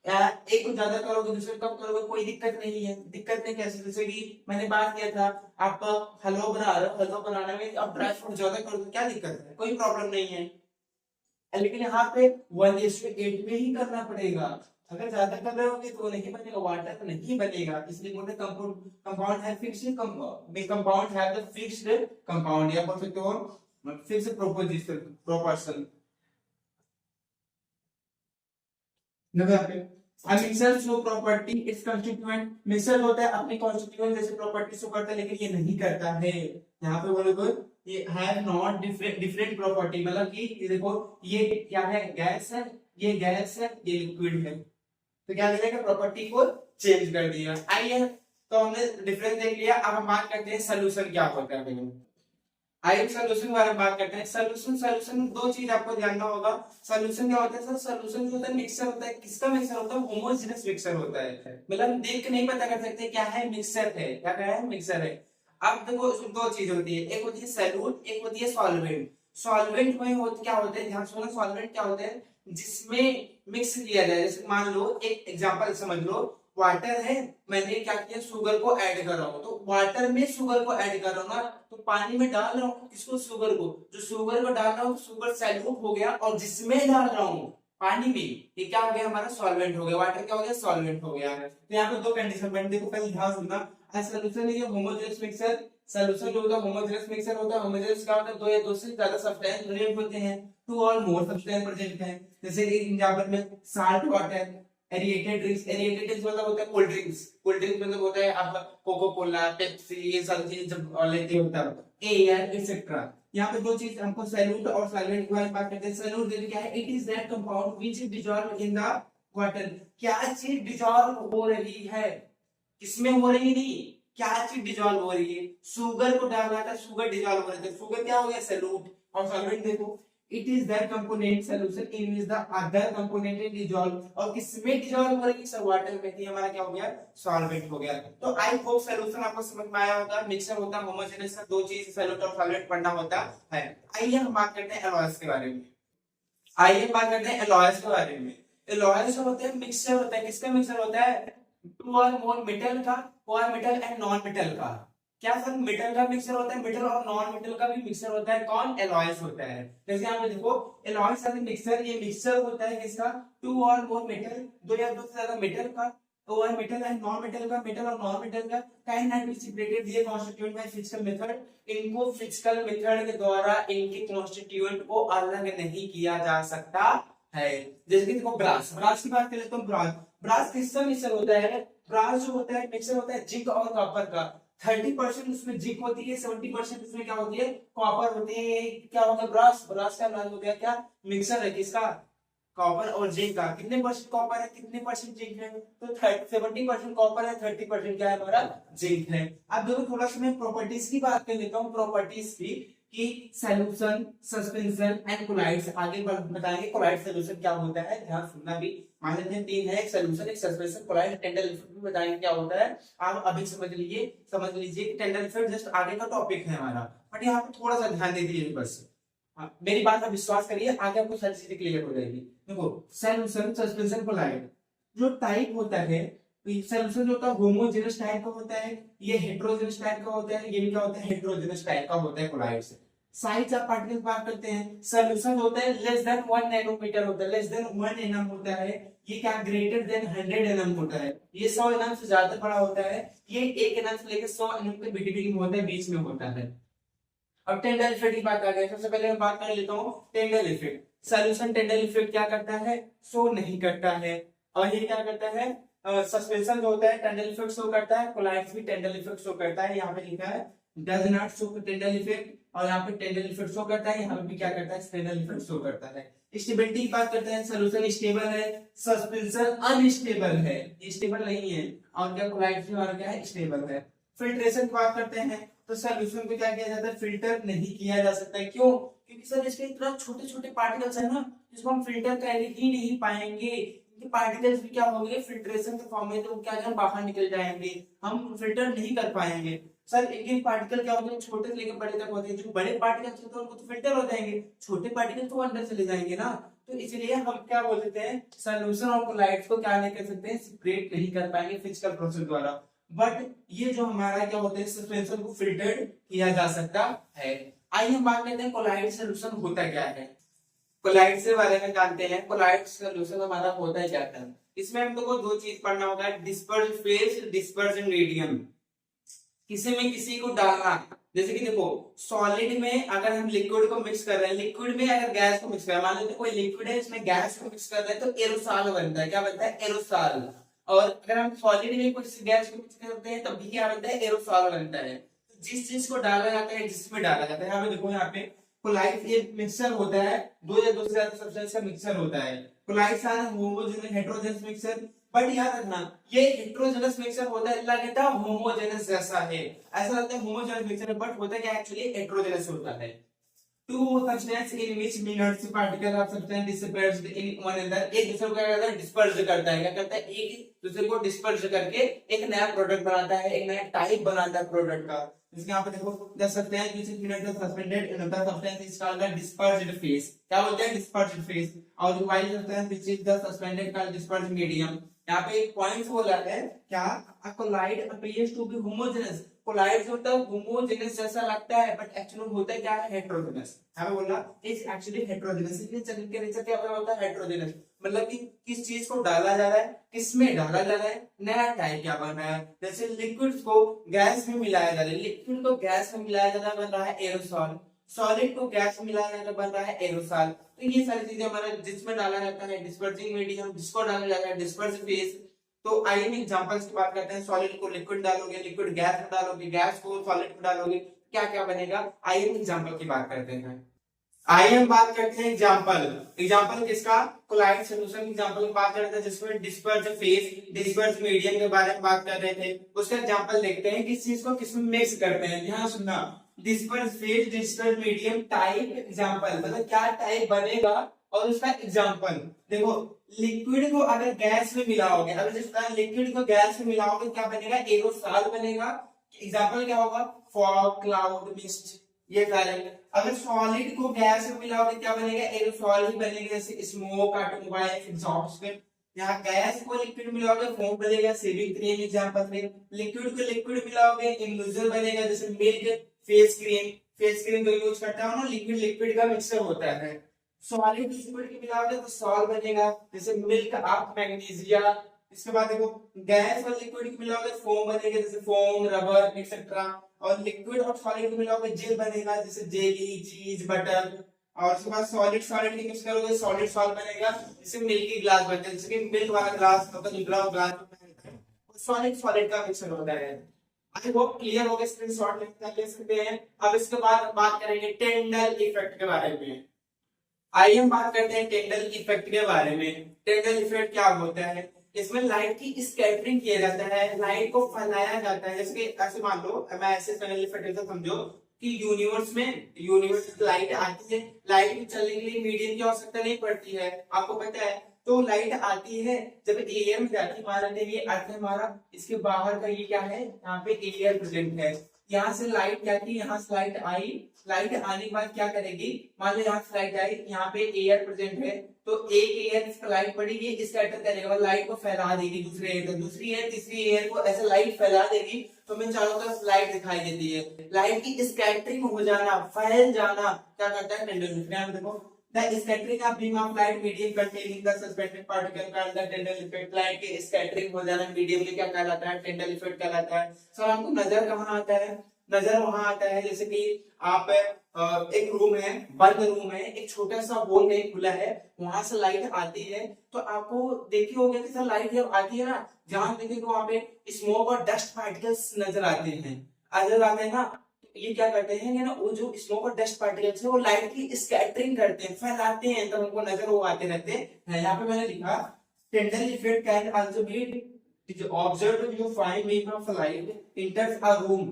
S1: एक को ज्यादा करोगे दूसरे को कम करोगे कोई दिक्कत नहीं है। दिक्कत नहीं कैसे, जैसे कि मैंने बात किया था, आप हलवा बना रहे हो, हलवा बनाने में आप ड्राई फ्रूट ज्यादा करोगे तो क्या दिक्कत है, कोई प्रॉब्लम नहीं है। लेकिन यहाँ पे 1:8 में ही करना पड़ेगा। अगर ज्यादा कर रहे होगे तो वो नहीं बनेगा, वाटर नहीं बनेगा। इसलिए बोलते कंपाउंड, कंपाउंड है फिक्स्ड, कंपाउंड है द फिक्स्ड कंपाउंड, या बोल सकते हो fixed proposition proportion. A mixture show property its constituent, mixer होता है अपने constituent जैसे प्रॉपर्टी शो करता है, लेकिन ये नहीं करता है। यहाँ पे बोलोगे ये हैव नॉट डिफरेंट प्रॉपर्टी, मतलब कि ये देखो ये क्या है, गैस है, ये गैस है, ये लिक्विड है, तो क्या करेगा प्रॉपर्टी को चेंज कर दिया। आइए तो हमने डिफरेंस देख लिया, अब हम बात करते हैं सोल्यूशन क्या होता है। आइए सॉल्यूशन के बारे में बात करते हैं। सॉल्यूशन, सॉल्यूशन दो चीज आपको जानना होगा। सॉल्यूशन क्या होता है सर, सॉल्यूशन जो होता है मिक्सर होता है, किसका मिक्सर होता है, होमोजेनस मिक्सर होता है। मतलब देख के नहीं पता कर सकते क्या है, मिक्सर है, क्या है मिक्सर है। अब देखो इसमें दो चीज होती है, एक होती है सैल्यूट, एक होती है सॉल्वेंट। सॉल्वेंट में क्या होते हैं, ध्यान सुनो, सॉल्वेंट क्या होते हैं जिसमें मिक्स किया जाए। जैसे मान लो एक एग्जांपल समझ लो, वाटर है, मैंने क्या किया शुगर को ऐड कर रहा हूँ, तो वाटर में शुगर को ऐड कर रहा हूँ ना, तो पानी में डाल रहा हूँ किसको, शुगर को। जो शुगर को डाल रहा हूँ शुगर सैल्यूट हो गया, और जिसमें डाल रहा हूँ पानी में, ये क्या हो गया हमारा सॉल्वेंट हो गया, वाटर क्या हो गया सॉल्वेंट हो गया। तो यहाँ पे दो कंडीशन बन, देखो पहले ध्यान सुनना। सॉल्यूशन है होमोजेनस मिक्सर, सॉल्यूशन जो होता है होमोजेनस मिक्सर होता है। होमोजेनस क्या होता है, दो या दो से ज्यादा सब्सटेंस प्रेजेंट होते हैं, टू और मोर सब्सटेंस प्रेजेंट है। जैसे एक एग्जांपल में salt water, aerated drinks, aerated drinks मतलब होता है कोल्ड ड्रिंक्स, कोल्ड ड्रिंक्स मतलब होता है आप कोको कोला, पेप्सी, ये सब चीज जब लेते हो तब, एयर एक्सेट्रा। यहाँ पे दो चीज हमको सैल्यूट और सॉल्वेंट के बारे में बात करते हैं। सैल्यूट देखिए क्या है, it is that compound which is dissolved in the water. क्या चीज डिसॉल्व हो रही है, किसमें हो रही नहीं, क्या चीज डिसॉल्व हो रही है, शुगर को डालना था, शुगर डिसॉल्व हो रहा था, शुगर क्या हो गया सैल्यूट। और सॉल्वेंट देखो, it is that component solution in which the other component is dissolve, और किसमें डिसॉल्व हो रही है सर, वाटर में, ही हमारा क्या हो गया सॉल्वेंट हो गया। तो आई होप सॉल्यूशन आपको समझ में आया होगा। मिक्सर होता है होमोजेनस, दो चीज सॉल्यूट और सॉल्वेंट पढ़ना होता है। आइए हम बात करते हैं एलॉयस के बारे में। आइए बात करते हैं एलॉयस के बारे में। एलॉयस जो होते हैं मिक्सचर होता है, किसका मिक्सचर होता है, टू और मोर मेटल का, और मेटल एंड नॉन मेटल का। क्या सर मेटल का मिक्सचर होता है, मेटल और नॉन मेटल का भी मिक्सचर होता है, कौन एलॉयस होता है। जैसे यहाँ पे देखो एलॉयस का मिक्सचर, ये मिक्सचर होता है किसका, टू और मोर मेटल, दो या दो से ज्यादा मेटल का, और मेटल एंड नॉन मेटल का, मेटल और नॉन मेटल का, कैन नॉट बी सेपरेटेड, ये कॉन्स्टिट्यूएंट बाय फिजिकल मेथड। इनको फिजिकल मेथड के द्वारा इनके कॉन्स्टिट्यूएंट को अलग नहीं किया जा सकता है। जैसे कि देखो ब्रास, ब्रास की बात करें तो ब्रास, ब्रास किसका मिक्सचर होता है, ब्रास जो होता है मिक्सचर होता है जिंक और कॉपर का। 30% उसमें जिंक होती है, 70% उसमें क्या होती है कॉपर होती है। क्या होगा ब्रास, ब्रास का नाम हो गया क्या, मिक्सचर है किसका, कॉपर और जिंक का। कितने परसेंट कॉपर है, कितने परसेंट जिंक है, तो 70% कॉपर है, 30% क्या है हमारा जिंक है। अब देखो थोड़ा सा मैं प्रॉपर्टीज की बात कर लेता हूँ, प्रॉपर्टीज की, कि सॉल्यूशन, सस्पेंशन एंड कोलाइड्स। आगे बताएंगे कोलाइड सॉल्यूशन क्या होता है, ध्यान सुनना भी। मान लेते हैं तीन है, एक सॉल्यूशन, एक सस्पेंशन, कोलाइड, टेंडल इफेक्ट भी बताएंगे क्या होता है। आप अभी समझ लीजिए टेंडल इफेक्ट जस्ट आगे का टॉपिक है हमारा, बट यहाँ पे थोड़ा सा ध्यान दे दीजिए बस। मेरी बात पर विश्वास करिए, आगे आपको सारी चीजें क्लियर हो जाएगी। देखो सॉल्यूशन, सस्पेंशन, कोलाइड जो टाइप होता है, सॉल्यूशन जो होता है होमोजेनस टाइप का होता है, ये हेटेरोजेनस टाइप का होता है, ये भी क्या होता है हेटेरोजेनस टाइप का होता है। कोलाइड से साइज ऑफ पार्टिकल्स बात करते हैं। सॉल्यूशन होता है लेस देन 1 नैनोमीटर होता है, लेस देन 1 एनएम होता है। ये क्या ग्रेटर देन 100 एनएम होता है, ये 100 एनएम से ज्यादा बड़ा होता है। ये 1 एनएम से लेकर 100 एनएम के बीच में होता है, बीच में होता है। अब टेंडल इफेक्ट की बात आ गई, सबसे पहले मैं बात कर लेता हूँ टेंडल इफेक्ट। सॉल्यूशन टेंडल इफेक्ट क्या करता है, शो नहीं करता है। और ये क्या करता है, सस्पेंशन जो होता है टेंडल इफेक्ट शो करता है, कोलाइड्स भी टेंडल इफेक्ट शो करता है। यहाँ पे लिखा है डज नॉट शो टेंडल इफेक्ट, और यहाँ पे टेंडल इफेक्ट शो करता है, यहाँ पे भी क्या करता है टेंडल इफेक्ट शो करता है। स्टेबिलिटी की बात करते हैं, सॉल्यूशन स्टेबल है, सस्पेंशन अनस्टेबल है, स्टेबल नहीं है। और क्या कोलाइड्स में क्या है स्टेबल है। फिल्ट्रेशन की बात करते हैं, तो सॉल्यूशन को क्या किया जाता है, फिल्टर नहीं किया जा सकता है। क्यों, क्योंकि सर इसके इतना छोटे छोटे पार्टिकल्स है ना, जिसको हम फिल्टर कर ही नहीं पाएंगे। पार्टिकल्स भी क्या होंगे फिल्ट्रेशन के फॉर्म में, तो क्या बाहर निकल जाएंगे, हम फिल्टर नहीं कर पाएंगे। सर इनके पार्टिकल क्या होते हैं, छोटे से लेकर बड़े तक होते हैं, जो बड़े पार्टिकल्स होते हैं उनको तो फिल्टर हो जाएंगे, छोटे पार्टिकल तो अंदर चले जाएंगे ना, तो इसलिए हम क्या बोल देते हैं, सोल्यूशन और कोलाइड्स को क्या नहीं कर सकते हैं, सेपरेट नहीं कर पाएंगे फिजिकल प्रोसेस द्वारा, बट ये जो हमारा क्या होता है, सस्पेंशन को फिल्टर्ड किया जा सकता है। आइए हम बात करते हैं कोलाइड सोल्यूशन होता क्या है। कोलाइड के बारे में जानते हैं, कोलाइड सोल्यूशन हमारा होता है क्या है। इसमें हम लोग को दो चीज पढ़ना होगा, डिस्पर्ज फेज, डिस्पर्जन मीडियम। किसी में किसी को डालना, जैसे कि देखो सॉलिड में अगर हम लिक्विड को मिक्स कर रहे हैं, लिक्विड में अगर गैस को मिक्स कर रहे हैं, मान लो कोई लिक्विड है इसमें गैस को मिक्स कर रहे हैं तो एरोसॉल बनता है, क्या बनता है, एरोसॉल। और अगर हम सॉलिड में कुछ गैस को मिक्स करते हैं तब भी क्या बनता है, एरोसॉल बनता है। जिस चीज को डाला जाता है, जिसमें डाला जाता है, हमें देखो यहाँ पे कोलाइड एक मिक्सचर होता है, दो या दो से ज्यादा सब्सटेंस का मिक्सचर होता है। कोलाइड सारा होमोजेनस हेटेरोजेनस मिक्सचर, बट याद रखना ये हेटेरोजेनस मिक्सचर होता है, लगता है होमोजेनस जैसा है, ऐसा लगता है होमोजेनस मिक्सचर है, बट होता क्या एक्चुअली हेटेरोजेनस होता है। Two substance in which minutes particle of substance dispersed in one another, एक दूसरे को क्या करता है, डिस्पर्स करता है, क्या करता है, एक दूसरे को डिस्पर्स करके एक नया प्रोडक्ट बनाता है, एक नया टाइप बनाता है प्रोडक्ट का। इसके यहाँ पे देखो the substance which is minute suspended in the substance is called the dispersed phase, क्या बोलते हैं, डिस्पर्स्ड फेज। और while substance which is the suspended called dispersed medium. यहाँ पे एक पॉइंट बोला है क्या, a colloid appears to be homogeneous, colloid जो होता है होमोजेनस जैसा लगता है, बट एक्चुअली होता है क्या है, हेटेरोजेनस। हमें बोला इज एक्चुअली हेटेरोजेनस, इसलिए के नेचर क्या होता है, हेटेरोजेनस, मतलब कि किस चीज को डाला जा रहा है, किसमें डाला जा रहा है, नया टाइप क्या बन रहा है। जैसे लिक्विड को गैस में मिलाया जा रहा है, लिक्विड को गैस में मिलाया जा रहा है, बन रहा है एरोसॉल, सॉलिड को गैस में मिलाया जा रहा है, बन रहा है एरोसॉल। तो ये सारी चीजें हमारे जिसमें डाला जाता है डिस्पर्सिंग मीडियम, जिसको डाला जाता है डिस्पर्स फेज। तो आइए एग्जांपल्स की बात करते हैं, सॉलिड को लिक्विड डालोगे, लिक्विड गैस में डालोगे, गैस को सॉलिड में डालोगे, क्या क्या बनेगा। आइए एग्जांपल की बात करते हैं। आइए हम बात करते हैं एग्जांपल, एग्जांपल किसका, कोलाइड सॉल्यूशन की एग्जांपल की बात कर रहे थे, जिसमें डिस्पर्स फेज, डिस्पर्स मीडियम के बारे में बात कर रहे थे। उसका एग्जांपल देखते हैं किस चीज को किसमें मिक्स करते हैं। ध्यान सुनना, disperse phase, disperse medium, type, example, मतलब क्या टाइप बनेगा और उसका एग्जांपल। देखो लिक्विड को अगर गैस में मिलाओगे, अगर जिस तरह लिक्विड को गैस में मिलाओगे क्या बनेगा, एरोसॉल बनेगा। एग्जांपल क्या होगा, फॉग, क्लाउड, मिस्ट, ये सारे। अगर सॉलिड को गैस में मिलाओगे क्या बनेगा, एरोसॉल ही बनेगा, जैसे स्मोक, ऑटोमोबाइल, एग्जॉस्ट। यहाँ गैस को लिक्विड मिलाओगे फोम बनेगा, शेविंग क्रीम एग्जांपल है। लिक्विड को लिक्विड मिलाओगे इम्यूजर बनेगा, जैसे milk, face cream, face cream जो यूज करता है ना, लिक्विड लिक्विड का मिक्सर होता है। सॉलिड लिक्विड की मिलाओगे तो सॉल बनेगा, जैसे मिल्क ऑफ मैग्नीशिया। इसके बाद देखो गैस और लिक्विड की मिलाओगे फोम बनेगा, जैसे फोम, रबर एक्सेट्रा। और लिक्विड और सॉलिड की मिलाओगे जेल बनेगा, जैसे जेली, चीज, बटर। और उसके बाद सॉलिड सॉलिड की मिक्स करोगे सॉलिड सॉल्ट बनेगा, जैसे मिल्की ग्लास बनता है, जैसे कि मिल्क वाला ग्लास होता है, निकला हुआ ग्लास सॉलिड सॉलिड का मिक्सर होता है। आई होप क्लियर हो गया, स्क्रीनशॉट ले सकते हैं। अब इसके बाद बात करेंगे टेंडल इफेक्ट के बारे में। आइए हम बात करते हैं टेंडल इफेक्ट के बारे में। टेंडल इफेक्ट क्या होता है, इसमें लाइट की स्कैटरिंग किया जाता है, लाइट को फैलाया जाता है। जैसे कि ऐसे मान लो, मैं ऐसे टेंडल इफेक्ट समझो कि यूनिवर्स लाइट आती है, लाइट की चलने के लिए मीडियम की आवश्यकता नहीं पड़ती है, आपको पता है। तो लाइट आती है जब एयर में जाती है, मान लेते हैं ये अर्थ है हमारा, इसके बाहर का ये क्या है, यहाँ पे एयर प्रेजेंट है। यहाँ से लाइट क्या थी, यहाँ से लाइट आई, लाइट आने के बाद क्या करेगी, मान लो यहाँ से लाइट आई, यहाँ पे एयर प्रेजेंट है, तो एक एयर इस पर लाइट पड़ेगी, स्कैटर करेगा, लाइट को फैला देगी दूसरे एयर को, दूसरी एयर तीसरी एयर को ऐसे लाइट फैला देगी, तो हमें चारों तरफ लाइट दिखाई देती है। लाइट की स्कैटरिंग हो जाना, फैल जाना, क्या करता है टेंडल इफेक्ट। देखो the scattering of beam of light medium containing the suspended particle called the Tyndall effect। Light के स्कैटरिंग हो जाना मीडियम में क्या कहलाता है, टिंडल इफेक्ट कहलाता है। सर हमको नजर कहाँ आता है, नजर वहां आता है जैसे कि आप एक रूम है, बंद रूम है, एक छोटा सा होल नहीं खुला है, वहां से लाइट आती है, तो आपको देखिए होगा कि सर लाइट जब आती है ना, जहां देखेंगे वहां पे स्मोक और डस्ट पार्टिकल्स नजर आते हैं, ना। ये क्या करते हैं ना, वो जो स्मोक और डस्ट पार्टिकल्स है वो लाइट की स्कैटरिंग करते हैं, फैलाते हैं, तो हमको नजर वो आते रहते हैं। यहाँ पे मैंने लिखा Tyndall effect can also be observed when you find beam of light enters a room.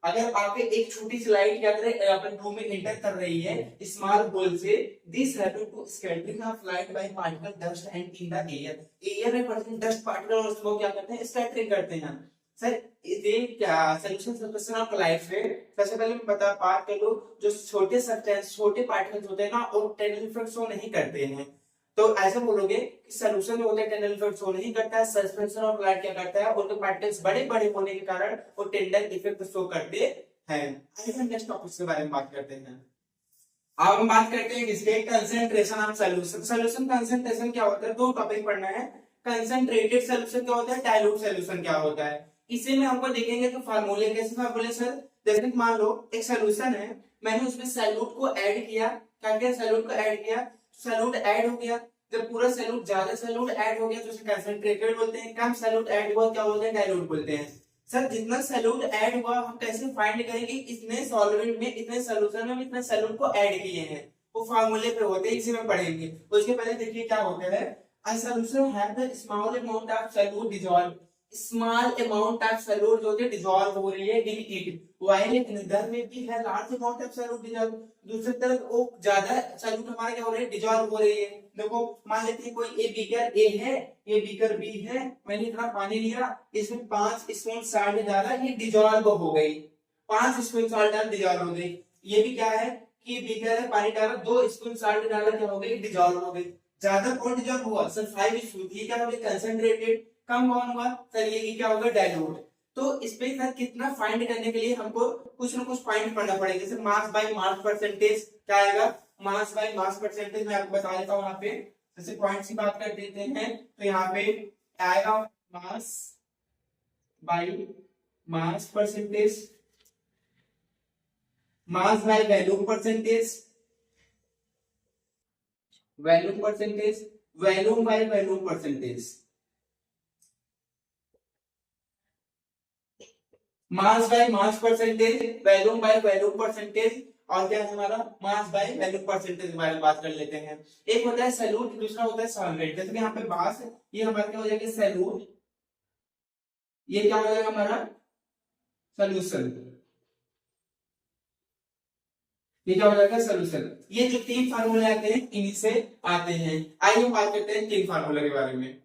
S1: अगर आपके एक छोटी सी लाइट क्या करे अपने रूम में एंटर कर रही है स्मॉल होल से, this happen to scattering of light by particle dust and in the air. Air में प्रेजेंट डस्ट पार्टिकल और स्मोक क्या करते हैं, स्कैटरिंग करते हैं। सर ये क्या सोल्यूशन सब्सटेंस ऑफ लाइफ है। सबसे पहले मैं बता बात कर लूं, जो छोटे सब्सटेंस छोटे पार्टिकल्स होते हैं ना वो टेनल इफेक्ट शो नहीं करते हैं। तो ऐसा बोलोगे कि सॉल्यूशन जो होता है टेंडल इफेक्ट शो नहीं करता है, सस्पेंशन ऑफ लाइट क्या करता है, उनके पार्टिकल्स बड़े बड़े होने के कारण वो टेंडल इफेक्ट शो करते हैं। आइए हम नेक्स्ट टॉपिक के बारे में बात करते हैं। अब हम बात करते हैं किसके, concentration of solution. Solution concentration क्या होता है, दो टॉपिक पढ़ना है। कंसंट्रेटेड सॉल्यूशन क्या होता है, डाइल्यूट सॉल्यूशन क्या होता है। इसी में हमको देखेंगे तो फार्मूले कैसे फार्मूले सर, जैसे मान लो एक सॉल्यूशन है, मैंने उसमें सॉल्यूट को ऐड किया, क्या किया सॉल्यूट को ऐड किया, सॉल्यूट ऐड हो गया। जब पूरा सॉल्यूट ज्यादा सॉल्यूट ऐड हो गया तो उसे कंसंट्रेटेड बोलते हैं, कम सॉल्यूट ऐड हुआ क्या बोलते हैं, डाइल्यूट बोलते हैं। सर जितना सॉल्यूट ऐड हुआ हम कैसे फाइंड करेंगे, इतने सॉल्वेंट में इतने सॉल्यूशन में इतने सॉल्यूट को ऐड किए हैं, वो फार्मूले पे होते हैं, इसी में पढ़ेंगे। तो उसके पहले देखिए क्या होता है, a solution have the small amount of solute dissolved, small amount of solute जो है डिसॉल्व हो रही है in it, while in other में भी है large amount of solute dissolve, दूसरी तरफ वो ज्यादा सॉल्यूट हमारा क्या हो रहा है, डिसॉल्व हो रही है। देखो मान लेते हैं कोई ए बीकर ए है, ये बीकर बी है, मैंने इतना पानी लिया, इसमें 5 स्पून सॉल्ट डाला, ये डिसॉल्व हो गई, 5 स्पून सॉल्ट डाल डिसॉल्व हो गई। ये भी क्या है कि बीकर है, पानी डाला, 2 स्पून सॉल्ट डाला, क्या हो गई, डिसॉल्व हो गई। ज्यादा कौन डिसॉल्व हुआ सर, 5 स्पून, ये क्या हो गया कंसंट्रेटेड। कम कौन हुआ सर, ये क्या होगा, डाइल्यूट। तो इस पे सर कितना फाइंड करने के लिए हमको कुछ ना कुछ फाइंड करना पड़ेगा, जैसे मास बाय मास परसेंटेज क्या आएगा, मास बाय मास परसेंटेज मैं आपको बता देता हूँ। यहाँ पे जैसे पॉइंट्स की बात कर देते हैं तो यहाँ पे आएगा mass by mass percentage, mass by volume percentage, volume percentage, volume by volume percentage, mass by mass percentage, volume by volume percentage, और क्या है हमारा मास बाय वैल्यूम परसेंटेज के बारे में बात कर लेते हैं। एक होता है सॉल्यूट, दूसरा होता है सॉल्वेंट। जैसे कि यहाँ पे मास, ये हमारा क्या हो जाएगा सॉल्यूट, ये क्या हो जाएगा हमारा सॉल्यूशन, ये क्या हो जाएगा सॉल्यूशन। ये जो 3 फार्मूले आते हैं इन्हीं से आते हैं। आइए हम बात करते हैं 3 फार्मूले के बारे में।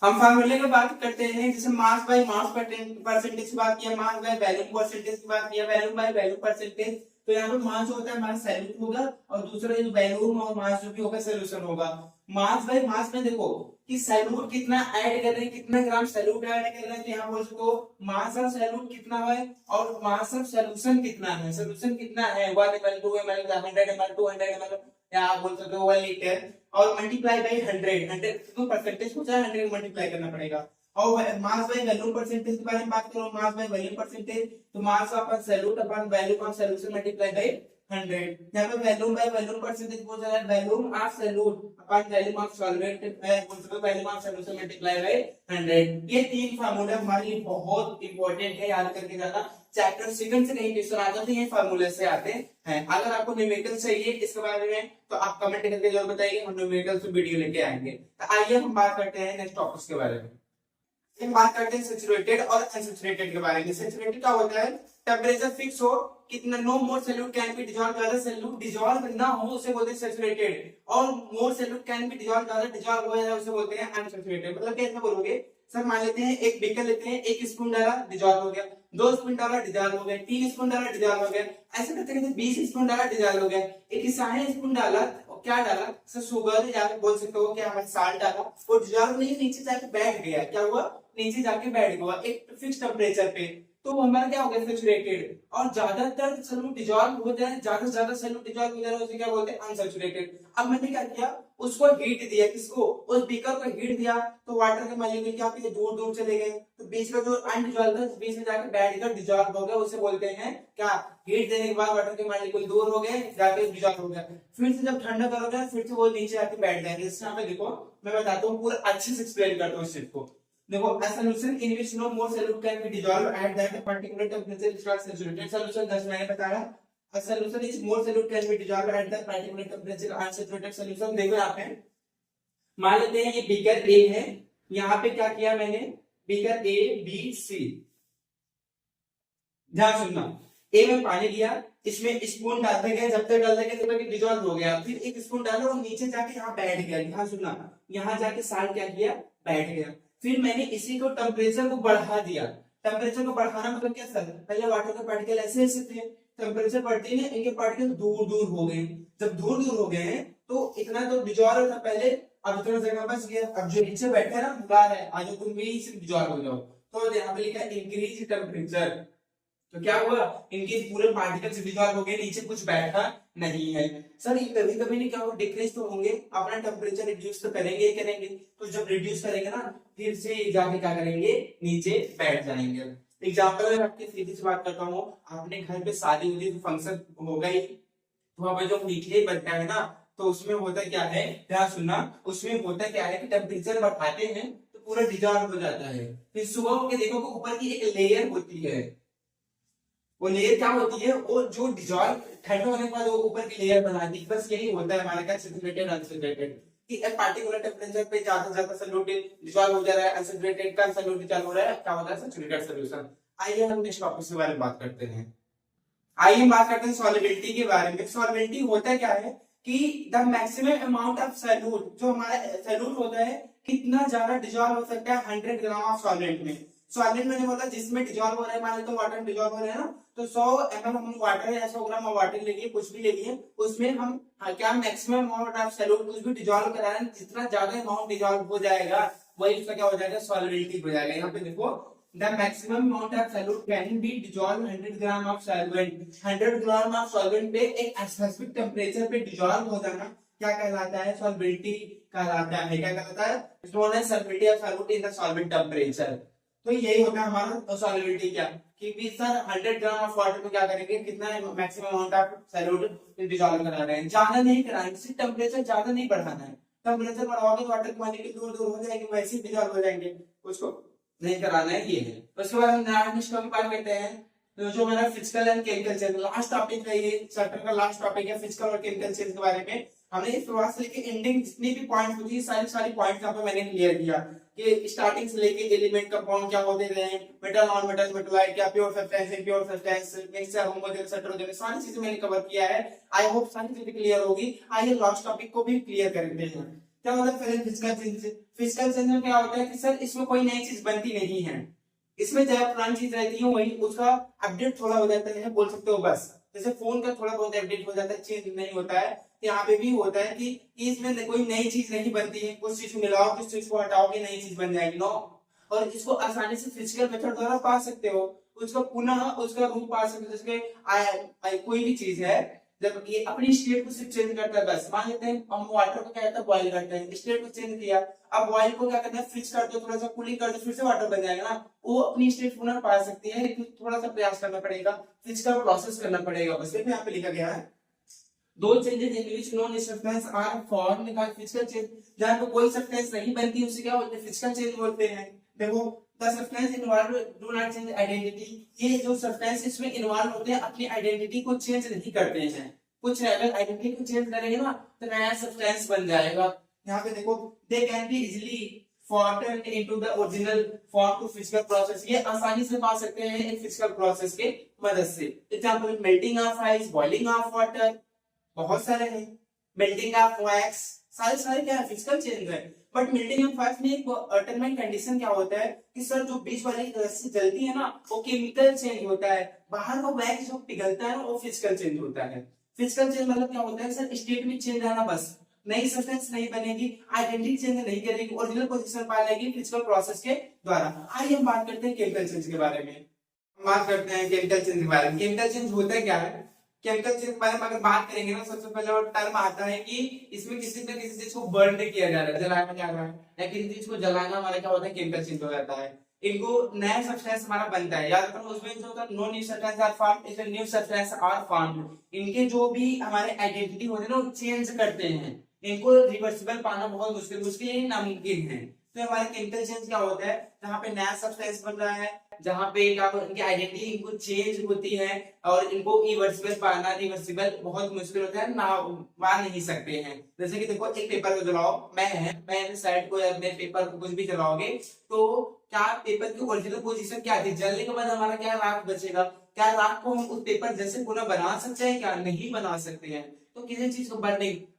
S1: हम फार्मूले की बात करते हैं, जैसे मास बाय मास परसेंटेज की बात किया, मास बाय वैल्यूम परसेंटेज की बात किया, वैल्यूम बाय वैल्यूम परसेंटेज। तो यहाँ पे मास जो होता है हमारा सॉल्यूट होगा, और दूसरा जो वैल्यूम और मास जो भी होगा सॉल्यूशन होगा। मास बाय मास में देखो कि सॉल्यूट कितना ऐड कर रहे हैं, कितना ग्राम सॉल्यूट ऐड कर रहे हैं, तो यहाँ बोल सको मास ऑफ सॉल्यूट कितना है और मास ऑफ सॉल्यूशन कितना है। सॉल्यूशन कितना है 1 ml 2 ml 100 ml 200 ml, या आप बोल सकते हो 1 लीटर, और मल्टीप्लाई बाय 100 तो परसेंटेज होता है 100 मल्टीप्लाई करना पड़ेगा। और मास बाय वैल्यूम परसेंटेज के बारे में बात करो, मास बाय वैल्यूम परसेंटेज, तो mass of solute upon volume of solution multiply by 100। यहाँ पे वैल्यूम बाय वैल्यूम परसेंटेज पूछ रहा है, volume of solute upon volume of solvent, बोल सकते हो volume of solution multiply by 100। ये 3 फार्मूले हमारे लिए बहुत इंपॉर्टेंट है, याद करके जाना। चैप्टर सेकंड से कहीं क्वेश्चन आ जाते हैं, ये फार्मूले से आते हैं। अगर आपको न्यूमेरिकल चाहिए इसके बारे में तो आप कमेंट करके जरूर बताइए, हम न्यूमेरिकल से वीडियो लेके आएंगे। तो आइए हम बात करते हैं नेक्स्ट टॉपिक्स के बारे में। हम बात करते हैं सैचुरेटेड और अनसैचुरेटेड के बारे में। सैचुरेटेड क्या होता है, टेंपरेचर फिक्स हो, कितना no more solute can be dissolve, ज्यादा सॉल्यूट डिसॉल्व ना हो उसे बोलते हैं सैचुरेटेड, और more solute can be dissolve, ज्यादा डिसॉल्व हो जाए उसे बोलते हैं अनसैचुरेटेड। मतलब कैसे बोलोगे सर, मान लेते हैं एक बीकर लेते हैं, 1 स्पून डाला डिसॉल्व हो गया, 2 स्पून डाला डिसॉल्व हो गया, 3 स्पून डाला डिसॉल्व हो गया, ऐसे करते करते 20 स्पून डाला डिसॉल्व हो गया। एक 60 स्पून डाला, क्या डाला सर, शुगर या बोल सकते हो क्या हमारे साल्ट डाला, वो डिसॉल्व नहीं, नीचे जाके बैठ गया, क्या हुआ, नीचे जाके बैठ गया एक फिक्स टेम्परेचर पे, तो हमारा क्या हो गया सैचुरेटेड। और ज्यादातर सॉल्यूट डिसॉल्व हो जाए, ज्यादा से ज्यादा सॉल्यूट डिसॉल्व हो जाए उसे क्या बोलते हैं अनसैचुरेटेड। अब मैंने क्या किया, उसको हीट दिया, किसको, उस बीकर को हीट दिया, तो वाटर के मॉलिक्यूल क्या होते हैं दूर दूर चले गए, तो बीच में जो अनडिसॉल्व था बीच में जाके बैठ कर डिसॉल्व हो गया, उसे बोलते हैं क्या, हीट देने के बाद वाटर के मॉलिक्यूल दूर हो गए, जाके डिसॉल्व हो गया। फिर से जब ठंडा करोगे फिर से वो नीचे आके बैठ जाएंगे। इस यहाँ पे देखो मैं बताता हूँ, पूरा अच्छे से एक्सप्लेन करता हूँ इस चीज को। देखो a solution in which no more solute can be dissolved at that particular temperature is called saturated solution। जैसे मैंने बताया a solution is more solute can be dissolved at that particular temperature unsaturated solution। देखो यहाँ पे मान लेते हैं ये बीकर ए है, यहाँ पे क्या किया मैंने, बीकर ए बी सी, ध्यान सुनना, ए में पानी लिया, इसमें स्पून डालते गए, जब तक डालते गए तब तक डिसॉल्व हो गया, फिर 1 स्पून डाला और नीचे जाके यहाँ बैठ गया, ध्यान सुनना, यहाँ जाके साल्ट क्या किया, बैठ गया। फिर मैंने इसी को टेम्परेचर को बढ़ा दिया, टेम्परेचर को बढ़ाना मतलब क्या सर, पहले वाटर के पार्टिकल ऐसे ऐसे थे, टेम्परेचर बढ़ते ही इनके पार्टिकल दूर दूर हो गए, जब दूर दूर हो गए हैं तो इतना तो डिजॉल्व था पहले, अब इतना जगह बच गया, अब जो नीचे बैठे ना बुला रहे हैं आज तुम भी सिर्फ डिजॉल्व हो जाओ, तो यहाँ पे लिखा है इंक्रीज टेम्परेचर, तो क्या हुआ इनके पूरे पार्टिकल्स डिसॉल्व हो गए, नीचे कुछ बैठा नहीं है। सर ये कभी कभी नहीं क्या होगा, डिक्रीज तो होंगे, अपना टेम्परेचर रिड्यूस तो करेंगे ही करेंगे, तो जब रिड्यूस करेंगे ना फिर से जाके क्या करेंगे, नीचे बैठ जाएंगे। एग्जाम्पल में आपकी सीधी सी बात करता हूँ, आपने घर पे शादी होती तो फंक्शन होगा ही, तो वहां पे जो मीठे बनता है ना, तो उसमें होता क्या है, ध्यान सुनना, उसमें होता क्या है कि टेम्परेचर बढ़ाते हैं तो पूरा डिजॉल्व हो जाता है, फिर सुबह उठ के देखो कि ऊपर की एक लेयर होती है, वो लेयर क्या होती है, वो जो डिजॉल्व ठंडा होने के बाद वो ऊपर की लेयर बनाती है, बस यही होता है हमारे क्या सैचुरेटेड अनसैचुरेटेड, कि एक पार्टिकुलर टेम्परेचर पे ज्यादा से ज्यादा सैचुरेटेड डिजॉल्व हो जा रहा है, अनसैचुरेटेड का सैचुरेटेड चालू हो रहा है, क्या होता है सैचुरेटेड सॉल्यूशन। आइए हम नेक्स्ट टॉपिक के बारे में बात करते हैं। आइए हम बात करते हैं सॉल्युबिलिटी के बारे में। सॉल्युबिलिटी होता क्या है कि the maximum amount of solute, जो हमारा सॉल्यूट होता है कितना ज्यादा डिजॉल्व हो सकता है 100 ग्राम ऑफ सॉल्वेंट में। सॉल्वेंट मैंने बोला जिसमें डिजॉल्व हो रहा है, मान लो तो वाटर में डिजॉल्व हो रहा है ना, तो 100 ml हम वाटर या 100 ग्राम वाटर ले लिए, कुछ भी ले लिए, उसमें हम क्या मैक्सिमम अमाउंट ऑफ सॉल्यूट कुछ भी डिजॉल्व करा रहे हैं, जितना ज्यादा अमाउंट डिजॉल्व हो जाएगा वही उसका क्या हो जाएगा, सॉल्युबिलिटी हो जाएगा। यहाँ पे देखो the maximum amount of solute can be dissolved 100 gram of solvent, 100 gram of solvent पे एक स्पेसिफिक टेम्परेचर पे डिजॉल्व हो जाना क्या कहलाता है, सॉल्युबिलिटी कहलाता है। क्या कहलाता है, known as solubility of solute in the solvent temperature. तो यही होता है हमारा सॉल्युबिलिटी, क्या कि भी सर 100 ग्राम ऑफ वाटर को क्या करेंगे, कितना maximum amount of solute dissolve करा रहे हैं, ज्यादा नहीं कराएंगे, सिर्फ टेम्परेचर ज्यादा नहीं बढ़ाना है, टेम्परेचर बढ़ाओगे तो वाटर की मॉलिक्यूल दूर दूर हो जाएंगे, वैसे ही डिजॉल्व हो जाएंगे, उसको नहीं कराना है, ये है। उसके बाद हम नेक्स्ट टॉपिक बात करते हैं, तो जो हमारा physical and chemical change, last topic है ये चैप्टर का लास्ट टॉपिक है, फिजिकल और केमिकल चेंज के बारे में। हमने शुरुआत से लेके एंडिंग जितनी भी पॉइंट्स होती है सारी पॉइंट्स यहाँ पे मैंने क्लियर किया कि स्टार्टिंग से लेके एलिमेंट कंपाउंड क्या होते रहे, मेटल नॉन मेटल मेटलाइट, क्या pure substance impure substance, mixture homogeneous heterogeneous, सारी चीजें मैंने कवर किया है। आई होप सारी चीजें क्लियर होगी। आइए लास्ट टॉपिक को भी क्लियर करते हैं। क्या होता है पहले फिजिकल चेंज। फिजिकल चेंज में क्या होता है कि सर इसमें कोई नई चीज बनती नहीं है, इसमें जब पुरानी चीज रहती है वही उसका अपडेट थोड़ा हो जाता है, बोल सकते हो बस, जैसे फोन का थोड़ा बहुत अपडेट हो जाता है, चेंज नहीं होता है, तो यहाँ पे भी होता है कि इसमें कोई नई चीज नहीं बनती है, कुछ चीज मिलाओ कुछ चीज को हटाओगे नई चीज बन जाएगी, नो। और इसको आसानी से फिजिकल मेथड द्वारा पा सकते हो, उसको पुनः उसका रूप पा सकते हो, जैसे कोई भी चीज है जब ये अपनी स्टेट को सिर्फ चेंज करता है, बस मान लेते हैं हम वाटर को क्या करते हैं बॉइल करते हैं, स्टेट को चेंज किया, अब बॉइल को क्या करते हैं फ्रीज कर दो, थोड़ा सा कूलिंग कर दो, फिर से वाटर बन जाएगा ना, वो अपनी स्टेट पुनः पा सकती है, लेकिन थोड़ा सा प्रयास करना पड़ेगा, फिजिकल प्रोसेस करना पड़ेगा, बस यहाँ पे लिखा गया है। दो changes in which non substance are formed का फिजिकल चेंज, जहां पे कोई सब्सटेंस नहीं बनती उसे क्या बोलते हैं, फिजिकल चेंज बोलते हैं। देखो the substance involve do not change identity, ये जो सब्सटेंस इसमें इन्वॉल्व होते हैं अपनी आइडेंटिटी को चेंज नहीं करते हैं, कुछ अगर आइडेंटिटी को चेंज करेंगे ना तो नया सब्सटेंस बन जाएगा। यहाँ पे देखो they can be easily formed into the original form to physical process, ये आसानी से पा सकते हैं इन फिजिकल प्रोसेस के मदद से। Example melting of ice, boiling of water, बहुत सारे हैं, मेल्टिंग ऑफ वैक्स, सारे क्या है फिजिकल चेंज है। बट मेल्टिंग ऑफ वैक्स में एक अल्टरनेट कंडीशन क्या होता है कि सर जो बीच वाली रस्सी जलती है ना वो केमिकल चेंज होता है, बाहर का वैक्स जो पिघलता है वो फिजिकल चेंज होता है। फिजिकल चेंज मतलब क्या होता है सर, स्टेट में चेंज आना, बस नई सब्सटेंस नहीं बनेगी, आइडेंटिटी चेंज नहीं करेगी, ओरिजिनल पोजीशन पा लेगी फिजिकल प्रोसेस के द्वारा। आइए हम बात करते हैं केमिकल चेंज के बारे में। बात करते हैं केमिकल चेंज के बारे में। केमिकल चेंज होता क्या है, केमिकल चेंज के बारे में अगर बात करेंगे ना, सबसे पहले वो टर्म आता है कि इसमें किसी न किसी चीज को बर्न किया जा रहा है, जलाया जा रहा है, या किसी चीज को जलाना हमारा क्या होता है, केमिकल चेंज हो जाता है। इनको नया सब्सटेंस हमारा बनता है, याद रखो उसमें जो होता है no new substance are formed, इसमें न्यू सब्सटेंस आर फॉर्म्ड। इनके जो भी हमारे आइडेंटिटी होते हैं ना वो चेंज करते हैं, इनको रिवर्सिबल पाना बहुत मुश्किल ही नामुमकिन है। तो हमारे केमिकल चेंज क्या होता है, जहाँ पे नया सब्सटेंस बन रहा है, जहाँ पे इनकी आइडेंटिटी इनको चेंज होती है और इनको रिवर्सिबल पाना, रिवर्सिबल बहुत मुश्किल होता है, ना मान नहीं सकते हैं। जैसे कि देखो एक पेपर को जलाओ, मैं साइड को अपने पेपर को कुछ भी जलाओगे तो क्या पेपर की ओरिजिनल पोजीशन क्या थी, जलने के बाद हमारा क्या राख बचेगा, क्या राख को हम उस पेपर जैसे पुनः बना सकते हैं, क्या नहीं बना सकते हैं। तो किसी चीज को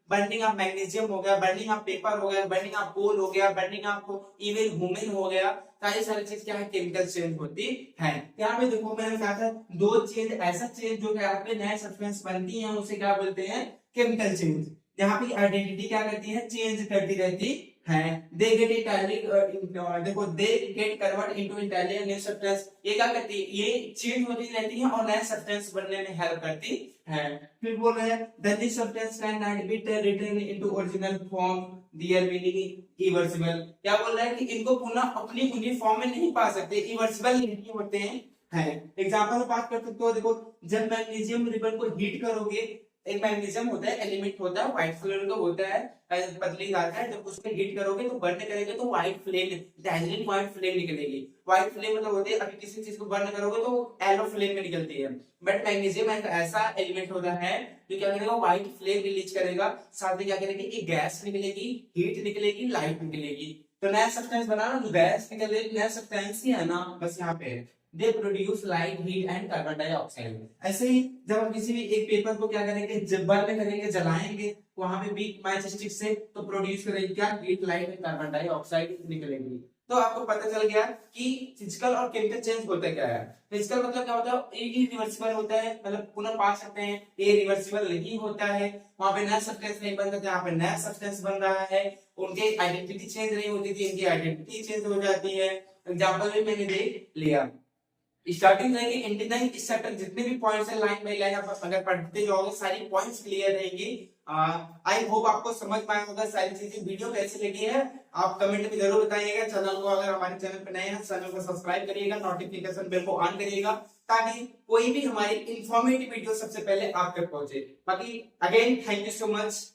S1: बर्निंग ऑफ मैग्नीशियम हो गया, बर्निंग ऑफ पेपर हो गया, बर्निंग ऑफ कोल हो गया, बर्निंग ऑफ इवन ह्यूमन हो गया। सारी सारी चीज क्या है, केमिकल चेंज होती है। यहाँ पे देखो मैंने कहा था दो चेंज, ऐसा चेंज जो यहाँ पे नए सब्सटेंस बनती है उसे क्या बोलते हैं, केमिकल चेंज। यहाँ पे आइडेंटिटी क्या करती है, चेंज करती रहती है। दे गेट इटैलिक, देखो they get convert into italic new substance, ये क्या करती है, ये चेंज होती रहती है और नए सब्सटेंस बनने में हेल्प करती है। फिर बोल रहे हैं the this substance can not be return into original form, there meaning irreversible. क्या बोल रहा है कि इनको पुनः अपनी उन्हीं फॉर्म में नहीं पा सकते, इरिवर्सिबल नहीं होते हैं। एग्जांपल में बात कर सकते हो, देखो जब मैग्नीशियम रिबन को हीट करोगे, एक मैग्नीशियम होता है, एलिमेंट होता है, व्हाइट कलर का होता है, पतली धात है, जब उसको हीट करोगे तो बर्न करेंगे तो white flame, dazzling white flame निकलेगी। व्हाइट फ्लेम मतलब होती है, अभी किसी चीज को बर्न करोगे तो येलो फ्लेम में निकलती है, बट मैग्नीशियम एक ऐसा एलिमेंट होता है जो क्या करेगा, व्हाइट फ्लेम रिलीज करेगा, साथ में क्या करेगी, एक गैस निकलेगी, हीट निकलेगी, लाइट निकलेगी। तो नया सब्सटेंस बना ना, जो गैस निकलेगी, नया सब्सटेंस ही है ना, बस यहाँ पे they produce light, heat and carbon dioxide. ऐसे ही जब हम किसी भी एक पेपर को क्या करेंगे, जब बर्न करेंगे, जलाएंगे, वहां पे वीक मैच स्टिक से तो प्रोड्यूस करेगी क्या, heat, light and carbon dioxide निकलेगी। तो आपको पता चल गया कि फिजिकल और केमिकल चेंज होता क्या है। फिजिकल मतलब क्या होता है, इरिवर्सिबल होता है, मतलब पुनः पा सकते हैं, ये रिवर्सिबल नहीं होता है, वहां पे नया सब्सटेंस नहीं बनता, यहाँ पे नया सब्सटेंस बन रहा है, उनके आइडेंटिटी चेंज नहीं होती थी, इनकी आइडेंटिटी चेंज हो जाती है। एग्जाम्पल भी मैंने देख लिया। स्टार्टिंग रहेंगे इंडियन इस चैप्टर जितने भी पॉइंट्स है लाइन बाय लाइन आप अगर पढ़ते जाओगे सारी पॉइंट्स क्लियर रहेंगी। आई होप आपको समझ में आया होगा सारी चीजें। वीडियो कैसी लगी है आप कमेंट में जरूर बताइएगा। चैनल को अगर हमारे चैनल पे नए हैं चैनल को सब्सक्राइब करिएगा, नोटिफिकेशन बेल को ऑन करिएगा ताकि कोई भी हमारी इंफॉर्मेटिव वीडियो सबसे पहले आप तक पहुंचे। बाकी again thank you so much.